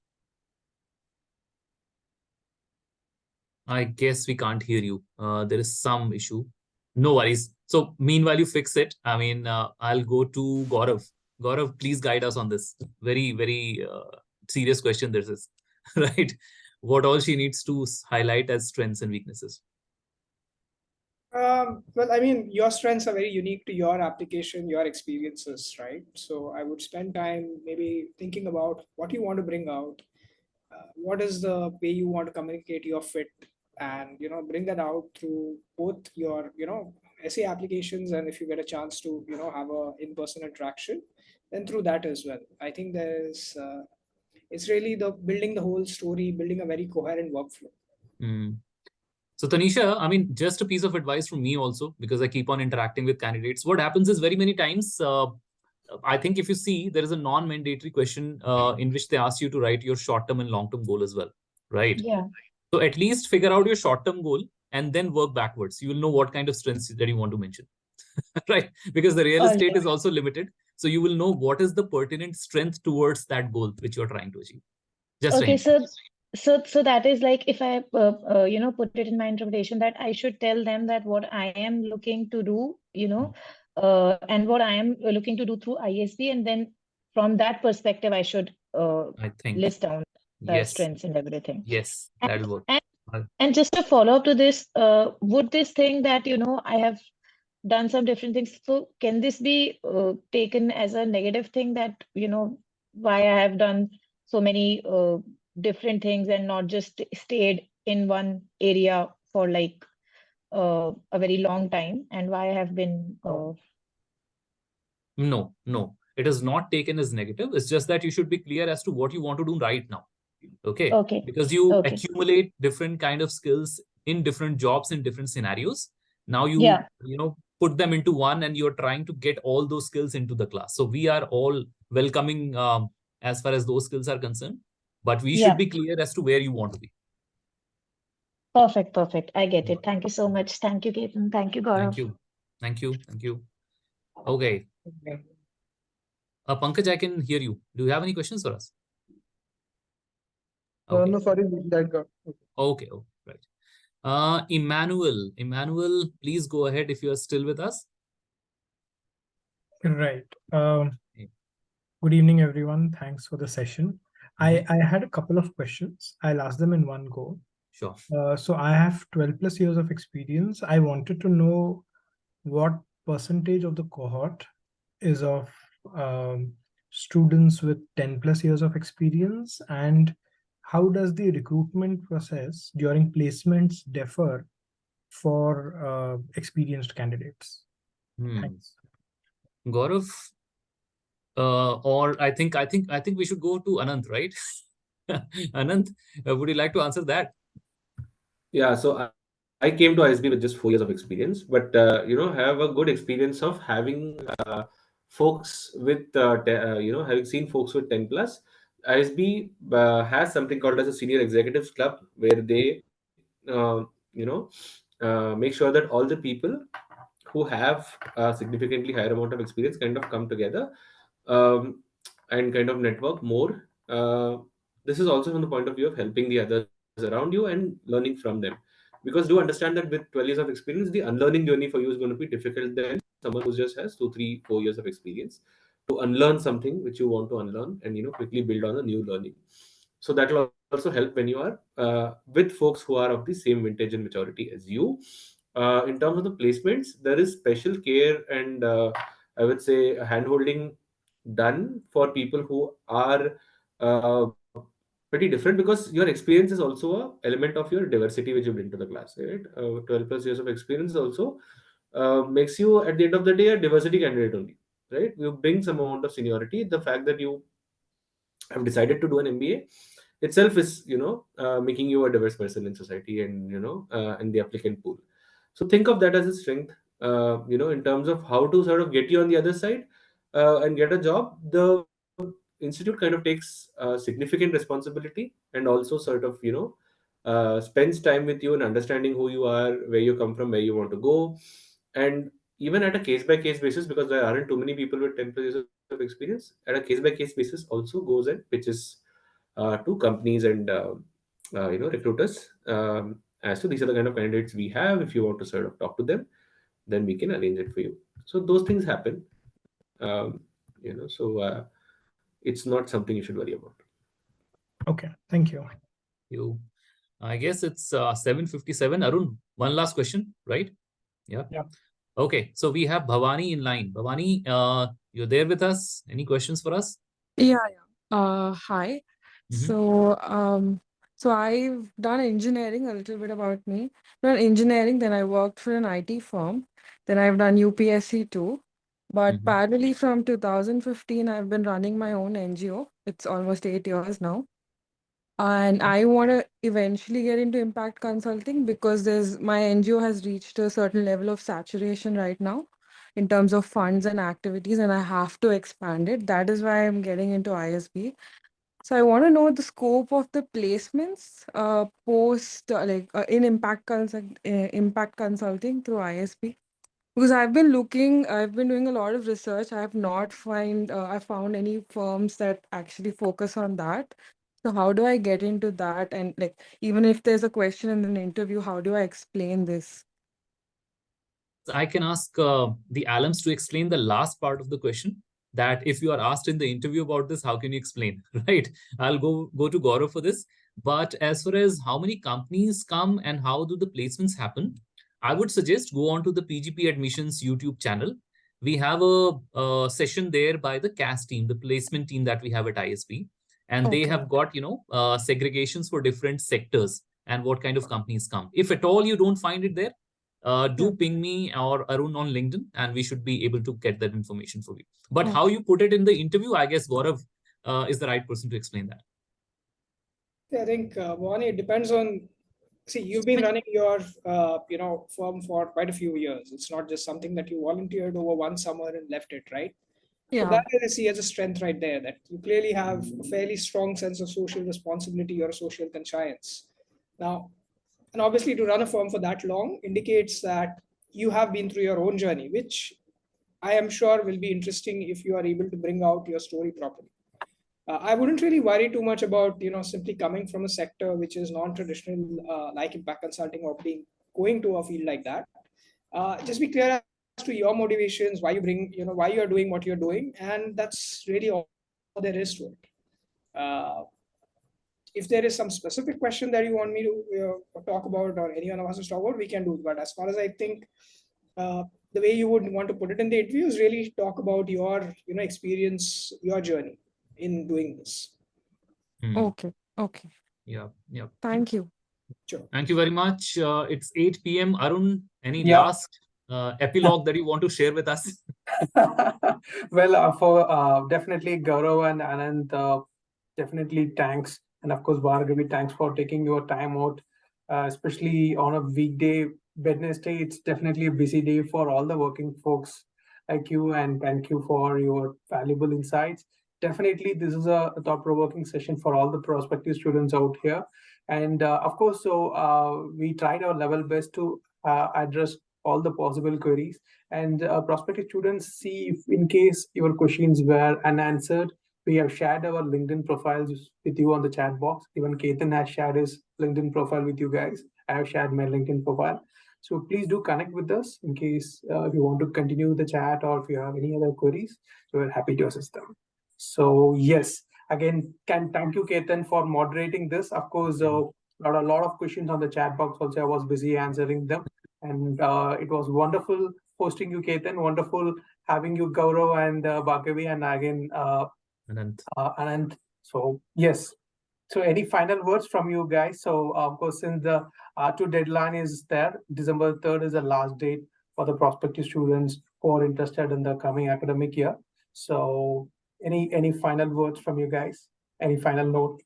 I guess we can't hear you. There is some issue. No worries. So meanwhile, you fix it. I'll go to Gaurav. Gaurav, please guide us on this. Very, very serious question this is, right? What all she needs to highlight as strengths and weaknesses. Well, I mean, your strengths are very unique to your application, your experiences, right? So I would spend time maybe thinking about what you want to bring out, what is the way you want to communicate your fit, and bring that out through both your essay applications, and if you get a chance to have a in-person interaction, then through that as well. I think there's it's really the building the whole story, building a very coherent workflow. Mm. So Tanisha, I mean, just a piece of advice from me also, because I keep on interacting with candidates. What happens is very many times, I think if you see, there is a non-mandatory question in which they ask you to write your short-term and long-term goal as well, right? Yeah. So at least figure out your short-term goal and then work backwards. You will know what kind of strengths that you want to mention, right? Because the real All estate right. is also limited. So you will know what is the pertinent strength towards that goal which you're trying to achieve. Just a Okay, hint. so that is like if I put it in my interpretation that I should tell them that what I am looking to do, and what I am looking to do through ISB, and then from that perspective, I should I think, list down the yes, strengths and everything. yes, And that'll work. and just a follow up to this, would this thing that I have done some different things, so can this be taken as a negative thing that why I have done so many different things and not just stayed in one area for like a very long time, and why I have been No, no, it is not taken as negative. It's just that you should be clear as to what you want to do right now. Okay. okay, Because you okay, accumulate different kind of skills in different jobs in different scenarios. Now yeah, put them into one and you're trying to get all those skills into the class. So we are all welcoming as far as those skills are concerned, but we should yeah, be clear as to where you want to be. perfect, I get it. Thank you so much. Thank you, Ketan. Thank you, Gaurav. Thank you. Thank you. Thank you. Okay. Pankaj, I can hear you. Do you have any questions for us? Okay. No, sorry, that got. Okay. Oh, right. Emmanuel, please go ahead if you are still with us. Right. Good evening, everyone. Thanks for the session. I had a couple of questions. I'll ask them in one go. Sure. So I have 12 plus years of experience. I wanted to know what percentage of the cohort is of students with 10 plus years of experience, and how does the recruitment process during placements differ for experienced candidates? Thanks. Gaurav, or I think we should go to Anant, right? Anant, would you like to answer that? Yeah, so I came to ISB with just 4 years of experience, but have a good experience of having folks with having seen folks with 10 plus. ISB has something called as a senior executives club, where they make sure that all the people who have a significantly higher amount of experience kind of come together um, and kind of network more. This is also from the point of view of helping the others around you and learning from them. Because do understand that with 12 years of experience, the unlearning journey for you is going to be difficult than someone who just has 2, 3, 4 years of experience to unlearn something which you want to unlearn and quickly build on a new learning. So that will also help when you are with folks who are of the same vintage and maturity as you. In terms of the placements, there is special care and I would say handholding done for people who are pretty different, because your experience is also a element of your diversity which you bring to the class, right? 12 plus years of experience also makes you at the end of the day a diversity candidate only, right? You bring some amount of seniority. The fact that you have decided to do an MBA itself is making you a diverse person in society and in the applicant pool. So think of that as a strength, in terms of how to sort of get you on the other side and get a job. The institute kind of takes significant responsibility and also sort of spends time with you and understanding who you are, where you come from, where you want to go. And even at a case by case basis, because there aren't too many people with 10 plus years of experience, at a case by case basis also goes and pitches to companies and recruiters as to these are the kind of candidates we have. If you want to sort of talk to them, then we can arrange it for you. So those things happen. So it's not something you should worry about. Okay, thank you. You, I guess it's 7:57. Arun, one last question, right? Yeah. Yeah. Okay, so we have Bhavani in line. Bhavani, you're there with us. Any questions for us? Yeah, yeah. Hi. Mhm. So I've done engineering, a little bit about me. Done engineering, then I worked for an IT firm. Then I've done UPSC too. But Mhm. parallelly from 2015, I've been running my own NGO. It's almost 8 years now. And I want to eventually get into impact consulting because my NGO has reached a certain level of saturation right now in terms of funds and activities, and I have to expand it. That is why I'm getting into ISB. So I want to know the scope of the placements post in impact consulting through ISB. Because I've been doing a lot of research. I found any firms that actually focus on that. So how do I get into that? And like, even if there's a question in an interview, how do I explain this? I can ask the alums to explain the last part of the question. That if you are asked in the interview about this, how can you explain? Right? I'll go to Gaurav for this. But as far as how many companies come and how do the placements happen, I would suggest go on to the PGP Admissions YouTube channel. We have a session there by the CAS team, the placement team that we have at ISB, and they Okay. have got segregations for different sectors and what kind of companies come. If at all you don't find it there, do ping me or Arun on LinkedIn, and we should be able to get that information for you. But how you put it in the interview, I guess Gaurav is the right person to explain that. I think, Bhavani, it depends on. See, you've been running your firm for quite a few years. It's not just something that you volunteered over one summer and left it, right? So Yeah. that I see as a strength right there, that you clearly have a fairly strong sense of social responsibility or social conscience. Now, and obviously to run a firm for that long indicates that you have been through your own journey, which I am sure will be interesting if you are able to bring out your story properly. I wouldn't really worry too much about simply coming from a sector which is non-traditional, like impact consulting, or being going to a field like that. Just be clear as to your motivations, why why you are doing what you're doing, and that's really all there is to it. If there is some specific question that you want me to talk about, or any one of us to talk about, we can do. But as far as I think, the way you would want to put it in the interview is really talk about your experience, your journey in doing this. Okay. Okay. Yeah. Thank you. Sure. Thank you very much. It's 8 p.m. Arun, any Yeah. last epilogue that you want to share with us? Well, for definitely Gaurav and Anand, definitely thanks. And of course, Bhargavi, thanks for taking your time out, especially on a weekday. Wednesday, it's definitely a busy day for all the working folks like you. And thank you for your valuable insights. Definitely, this is a thought-provoking session for all the prospective students out here. And of course, so we tried our level best to address all the possible queries. And prospective students, see if in case your questions were unanswered, we have shared our LinkedIn profiles with you on the chat box. Even Ketan has shared his LinkedIn profile with you guys. I have shared my LinkedIn profile. So please do connect with us in case if you want to continue the chat or if you have any other queries. So we're happy to assist them. So yes, again, thank you, Ketan, for moderating this. Of course, a lot of questions on the chat box also. I was busy answering them. And it was wonderful hosting you, Ketan. Wonderful having you, Gaurav and Bhargavi, and again, Anand. So yes. So any final words from you guys? So of course, since the R2 deadline is there, December 3rd is the last date for the prospective students who are interested in the coming academic year. So any final words from you guys? Any final note?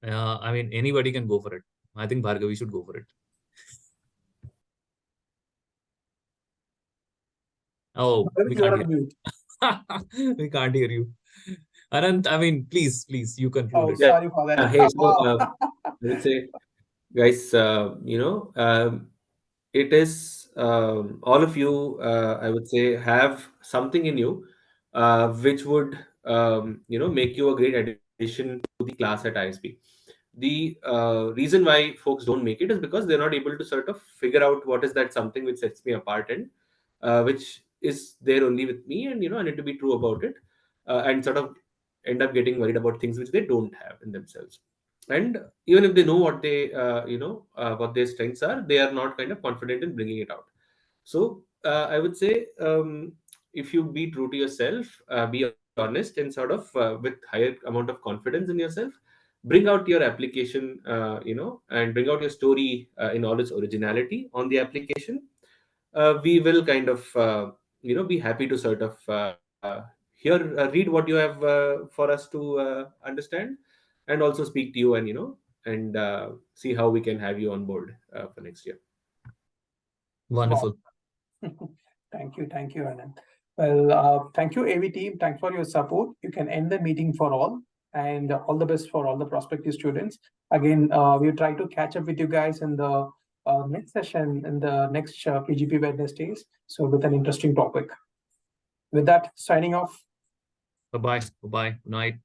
I mean, anybody can go for it. I think Bhargavi should go for it. Oh, we can't hear you. We can't hear you. Anand, I mean, please, you conclude it. Sorry for that. Hey, so I would say, guys, it is all of you, I would say, have something in you which would, make you a great addition to the class at ISB. The reason why folks don't make it is because they're not able to sort of figure out what is that something which sets me apart and which is there only with me, and I need to be true about it, and sort of end up getting worried about things which they don't have in themselves. And even if they know what they what their strengths are, they are not kind of confident in bringing it out. So I would say, if you be true to yourself, be honest, and sort of with higher amount of confidence in yourself, bring out your application, and bring out your story in all its originality on the application. We will kind of be happy to sort of read what you have for us to understand, and also speak to you, and and see how we can have you on board for next year. Wonderful. Thank you, Anand. Well, thank you, AV team. Thanks for your support. You can end the meeting for all, and all the best for all the prospective students. Again, we'll try to catch up with you guys in the next session, in the next PGP Wednesdays. So with an interesting topic. With that, signing off. Bye-bye. Bye-bye. Good night.